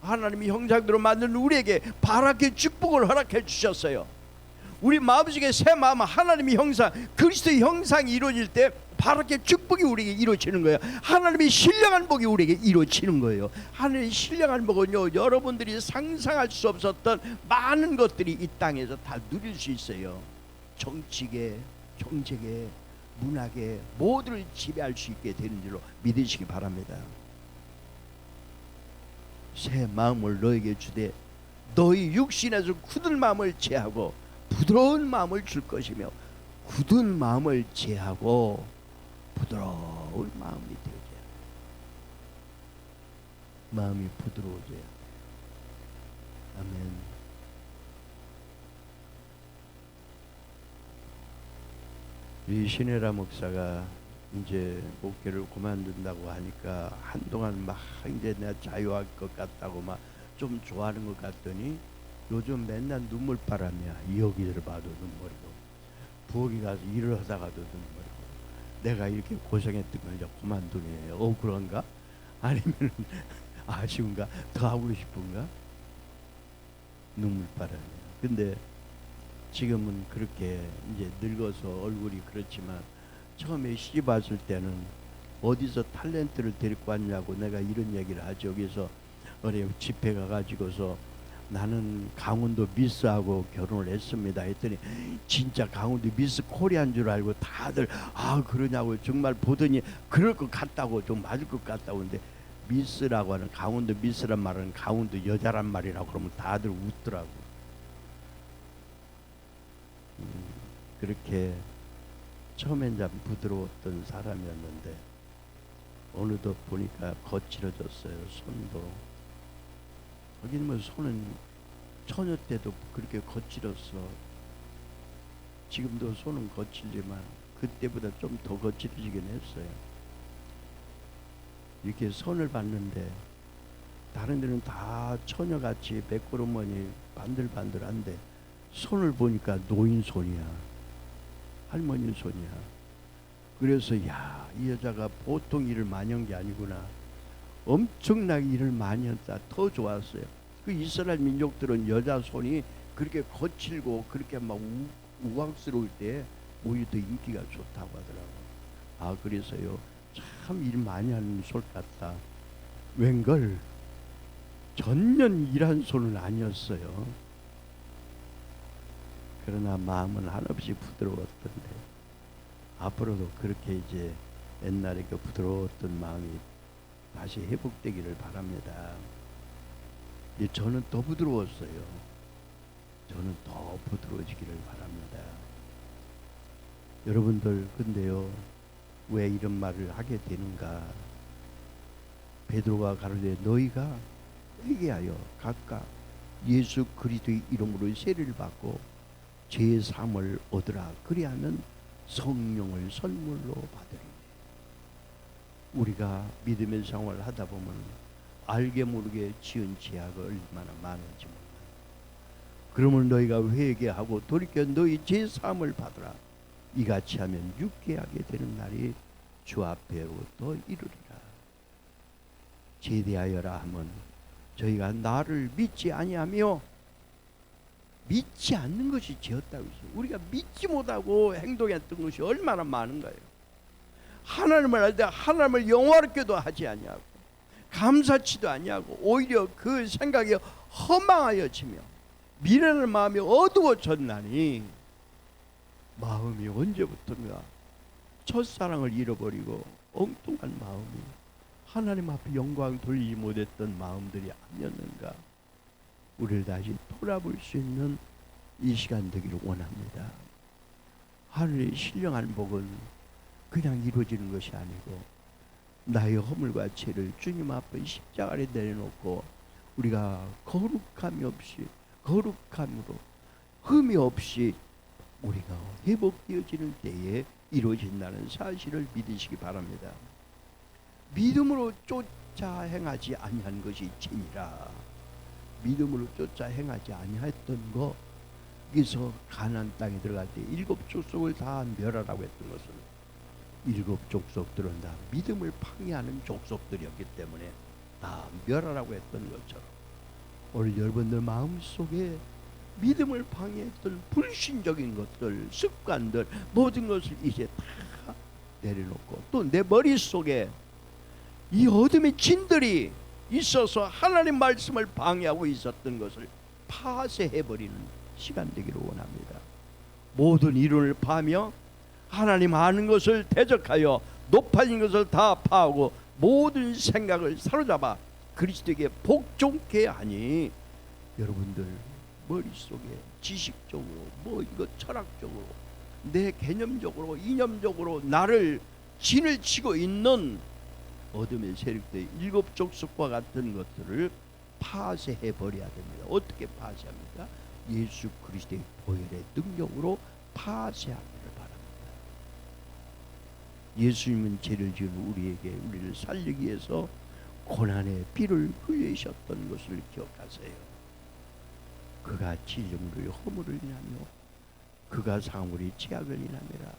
하나님의 형상대로 만든 우리에게 바라게 축복을 허락해 주셨어요. 우리 마음속에 새 마음, 하나님의 형상, 그리스도의 형상이 이루어질 때 바로 이렇게 축복이 우리에게 이루어지는 거예요. 하나님의 신령한 복이 우리에게 이루어지는 거예요. 하나님의 신령한 복은요, 여러분들이 상상할 수 없었던 많은 것들이 이 땅에서 다 누릴 수 있어요. 정치계, 경제계, 문화계 모두를 지배할 수 있게 되는 줄로 믿으시기 바랍니다. 새 마음을 너에게 주되 너희 육신에서 굳은 마음을 제하고 부드러운 마음을 줄 것이며, 굳은 마음을 제하고 부드러운 마음이 되게, 마음이 부드러워져야. 아멘. 이 신혜라 목사가 이제 목회를 그만둔다고 하니까 한동안 막 이제 내가 자유할 것 같다고 막 좀 좋아하는 것 같더니 요즘 맨날 눈물바람이야. 여기를 봐도 눈물이고, 부엌에 가서 일을 하다가도 눈물이고, 내가 이렇게 고생했던 걸 이제 그만두네. 그런가? 아니면 아쉬운가? 더 하고 싶은가? 눈물바람이야. 근데 지금은 그렇게 이제 늙어서 얼굴이 그렇지만, 처음에 시집 왔을 때는 어디서 탤런트를 데리고 왔냐고 내가 이런 얘기를 하죠. 그래서 어디 집회 가가지고서 나는 강원도 미스하고 결혼을 했습니다 했더니, 진짜 강원도 미스 코리아인 줄 알고 다들 그러냐고 정말 보더니 그럴 것 같다고, 좀 맞을 것 같다고. 근데 미스라고 하는, 강원도 미스란 말은 강원도 여자란 말이라고 그러면 다들 웃더라고. 그렇게 처음엔 참 부드러웠던 사람이었는데 어느덧 보니까 거칠어졌어요. 손도. 하긴 뭐 손은 처녀 때도 그렇게 거칠었어. 지금도 손은 거칠지만 그때보다 좀 더 거칠어지긴 했어요. 이렇게 손을 봤는데 다른 데는 다 처녀같이 백구르머니 반들반들한데 손을 보니까 노인 손이야. 할머니 손이야. 그래서 이 여자가 보통 일을 많이 한 게 아니구나. 엄청나게 일을 많이 했다. 더 좋았어요. 그 이스라엘 민족들은 여자 손이 그렇게 거칠고 그렇게 막 우왕스러울 때 오히려 더 인기가 좋다고 하더라고요. 그래서요, 참 일 많이 하는 손 같다. 웬걸 전년 일한 손은 아니었어요. 그러나 마음은 한없이 부드러웠던데 앞으로도 그렇게 이제 옛날에 그 부드러웠던 마음이 다시 회복되기를 바랍니다. 저는 더 부드러웠어요. 저는 더 부드러워지기를 바랍니다. 여러분들, 근데요, 왜 이런 말을 하게 되는가? 베드로가 가로되 너희가 회개하여 각각 예수 그리스도의 이름으로 세례를 받고 죄 사함을 얻으라. 그리하면 성령을 선물로 받으리니. 우리가 믿음의 생활을 하다 보면 알게 모르게 지은 죄악을 얼마나 많은지 몰라. 그러면 너희가 회개하고 돌이켜 너희 죄 사함을 받으라. 이같이 하면 유쾌하게 되는 날이 주 앞에로부터 이르리라. 제대하여라 하면 저희가 나를 믿지 아니하며, 믿지 않는 것이 죄였다고 했어요. 우리가 믿지 못하고 행동했던 것이 얼마나 많은가요? 하나님을 알 때 하나님을 영화롭게도 하지 아니하고 감사치도 아니하고 오히려 그 생각이 허망하여지며 미련한 마음이 어두워졌나니, 마음이 언제부턴가 첫사랑을 잃어버리고 엉뚱한 마음이 하나님 앞에 영광 돌리지 못했던 마음들이 아니었는가? 우리를 다시 돌아볼 수 있는 이 시간 되기를 원합니다. 하늘의 신령한 복은 그냥 이루어지는 것이 아니고 나의 허물과 죄를 주님 앞에 십자가에 내려놓고 우리가 거룩함이 없이, 거룩함으로 흠이 없이 우리가 회복되어지는 때에 이루어진다는 사실을 믿으시기 바랍니다. 믿음으로 쫓아 행하지 아니한 것이 죄니라. 믿음으로 쫓아 행하지 아니했던 것, 여기서 가나안 땅에 들어갈 때 7 족속을 다 멸하라고 했던 것은 7 족속들은 다 믿음을 방해하는 족속들이었기 때문에 다 멸하라고 했던 것처럼 오늘 여러분들 마음속에 믿음을 방해했던 불신적인 것들, 습관들, 모든 것을 이제 다 내려놓고, 또 내 머릿속에 이 어둠의 진들이 있어서 하나님 말씀을 방해하고 있었던 것을 파쇄해버리는 시간 되기를 원합니다. 모든 이론을 파며 하나님 아는 것을 대적하여 높아진 것을 다 파하고 모든 생각을 사로잡아 그리스도에게 복종케 하니, 여러분들 머릿속에 지식적으로 이거 철학적으로 내 개념적으로 이념적으로 나를 진을 치고 있는 어둠의 세력들의 일곱 족속과 같은 것들을 파쇄해 버려야 됩니다. 어떻게 파쇄합니까? 예수 그리스도의 보혈의 능력으로 파쇄하기를 바랍니다. 예수님은 죄를 지은 우리를 살리기 위해서 고난의 피를 흘리셨던 것을 기억하세요. 그가 질병으로 허물을 인하며 그가 상울이 죄악을 인하며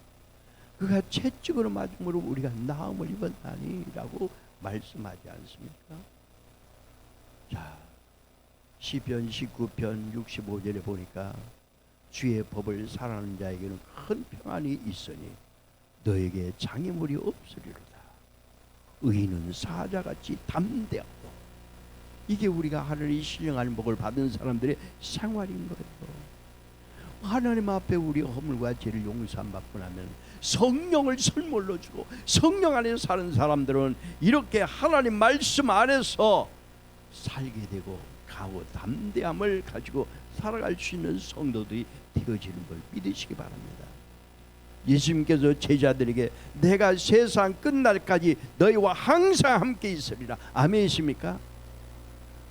그가 채찍으로 맞음으로 우리가 나음을 입었나니라고 말씀하지 않습니까? 자, 시편 19편 65절에 보니까 주의 법을 사랑하는 자에게는 큰 평안이 있으니 너에게 장애물이 없으리로다. 의인은 사자같이 담대하고. 이게 우리가 하늘의 신령한 복을 받은 사람들의 생활인 거예요. 하나님 앞에 우리 허물과 죄를 용서받고 나면 성령을 선물로 주고, 성령 안에 사는 사람들은 이렇게 하나님 말씀 안에서 살게 되고 강하고 담대함을 가지고 살아갈 수 있는 성도들이 되어지는 걸 믿으시기 바랍니다. 예수님께서 제자들에게 내가 세상 끝날까지 너희와 항상 함께 있으리라. 아멘이십니까?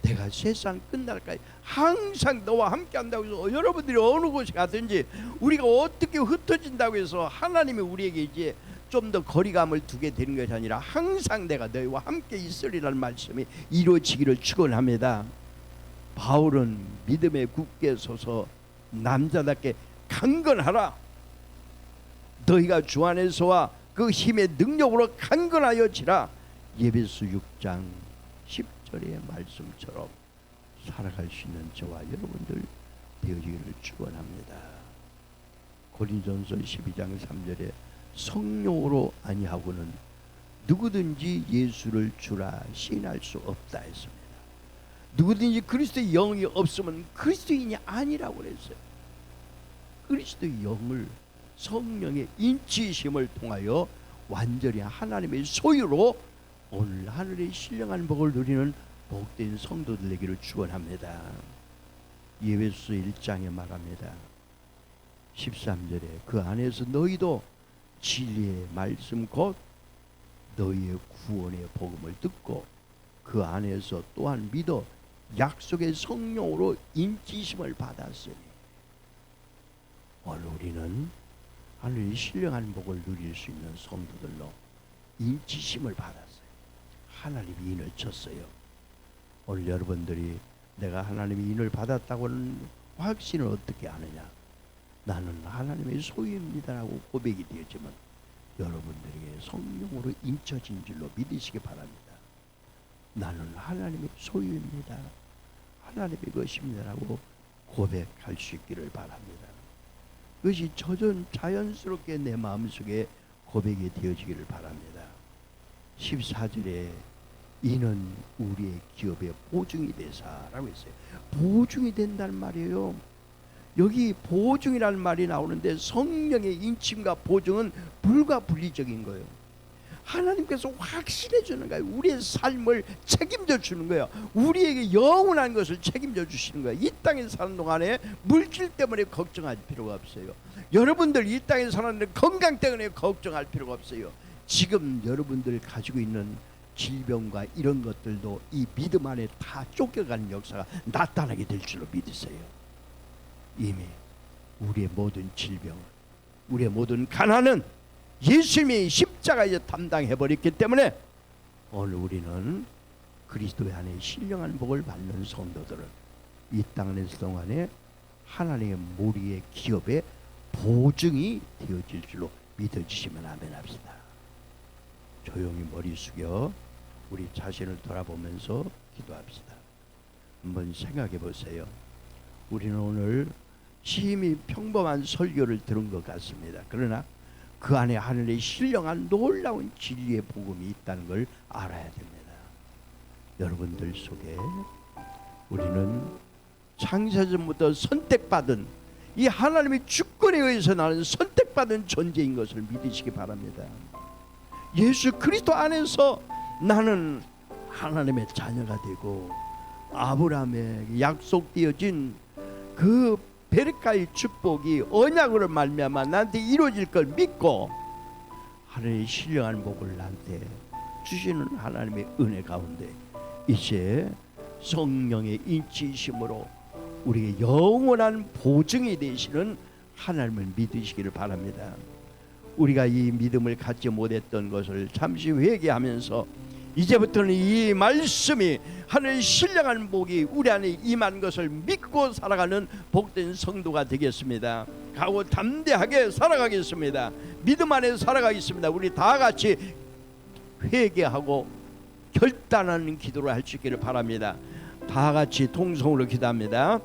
내가 세상 끝날까지 항상 너와 함께 한다고 해서 여러분들이 어느 곳에 가든지 우리가 어떻게 흩어진다고 해서 하나님이 우리에게 이제 좀 더 거리감을 두게 되는 것이 아니라 항상 내가 너희와 함께 있으리라는 말씀이 이루어지기를 축원합니다. 바울은 믿음에 굳게 서서 남자답게 강건하라. 너희가 주 안에서와 그 힘의 능력으로 강건하여지라. 에베소 6장 10절의 말씀처럼 살아갈 수 있는 저와 여러분들 되어지기를 축원합니다. 고린도전서 12장 3절에 성령으로 아니하고는 누구든지 예수를 주라 시인할 수 없다 했습니다. 누구든지 그리스도의 영이 없으면 그리스도인이 아니라고 그랬어요. 그리스도의 영을 성령의 인치심을 통하여 완전히 하나님의 소유로 오늘 하늘의 신령한 복을 누리는 복된 성도들 되기를 축원합니다. 에베소 1장에 말합니다. 13절에 그 안에서 너희도 진리의 말씀 곧 너희의 구원의 복음을 듣고 그 안에서 또한 믿어 약속의 성령으로 인치심을 받았으니. 오늘 우리는 하늘의 신령한 복을 누릴 수 있는 성도들로 인치심을 받았어요. 하나님이 인을 쳤어요. 오늘 여러분들이 내가 하나님의 인을 받았다고는 확신을 어떻게 하느냐? 나는 하나님의 소유입니다라고 고백이 되었지만 여러분들에게 성령으로 인쳐진 줄로 믿으시기 바랍니다. 나는 하나님의 소유입니다. 하나님의 것입니다라고 고백할 수 있기를 바랍니다. 그것이 자연스럽게 내 마음속에 고백이 되어지기를 바랍니다. 14절에 이는 우리의 기업의 보증이 되사라고 했어요. 보증이 된다는 말이에요. 여기 보증이라는 말이 나오는데 성령의 인침과 보증은 불가분리적인 거예요. 하나님께서 확신해 주는 거예요. 우리의 삶을 책임져 주는 거예요. 우리에게 영원한 것을 책임져 주시는 거예요. 이 땅에 사는 동안에 물질 때문에 걱정할 필요가 없어요. 여러분들 이 땅에 사는 건강 때문에 걱정할 필요가 없어요. 지금 여러분들 가지고 있는 질병과 이런 것들도 이 믿음 안에 다 쫓겨가는 역사가 나타나게 될 줄로 믿으세요. 이미 우리의 모든 질병, 우리의 모든 가난은 예수님이 십자가에서 담당해버렸기 때문에 오늘 우리는 그리스도 안에 신령한 복을 받는 성도들은 이 땅에 있을 동안에 하나님의 모리의 기업의 보증이 되어질 줄로 믿어주시면 아멘합시다. 조용히 머리 숙여 우리 자신을 돌아보면서 기도합시다. 한번 생각해 보세요. 우리는 오늘 심히 평범한 설교를 들은 것 같습니다. 그러나 그 안에 하늘의 신령한 놀라운 진리의 복음이 있다는 걸 알아야 됩니다. 여러분들 속에 우리는 창세전부터 선택받은 이 하나님의 주권에 의해서 나는 선택받은 존재인 것을 믿으시기 바랍니다. 예수 그리스도 안에서 나는 하나님의 자녀가 되고 아브라함에게 약속되어진 그 베르가의 축복이 언약으로 말미암아 나한테 이루어질 걸 믿고 하늘의 신령한 복을 나한테 주시는 하나님의 은혜 가운데 이제 성령의 인치심으로 우리의 영원한 보증이 되시는 하나님을 믿으시기를 바랍니다. 우리가 이 믿음을 갖지 못했던 것을 잠시 회개하면서 이제부터는 이 말씀이 하늘의 신령한 복이 우리 안에 임한 것을 믿고 살아가는 복된 성도가 되겠습니다. 가고 담대하게 살아가겠습니다. 믿음 안에 살아가겠습니다. 우리 다 같이 회개하고 결단하는 기도를 할 수 있기를 바랍니다. 다 같이 통성으로 기도합니다.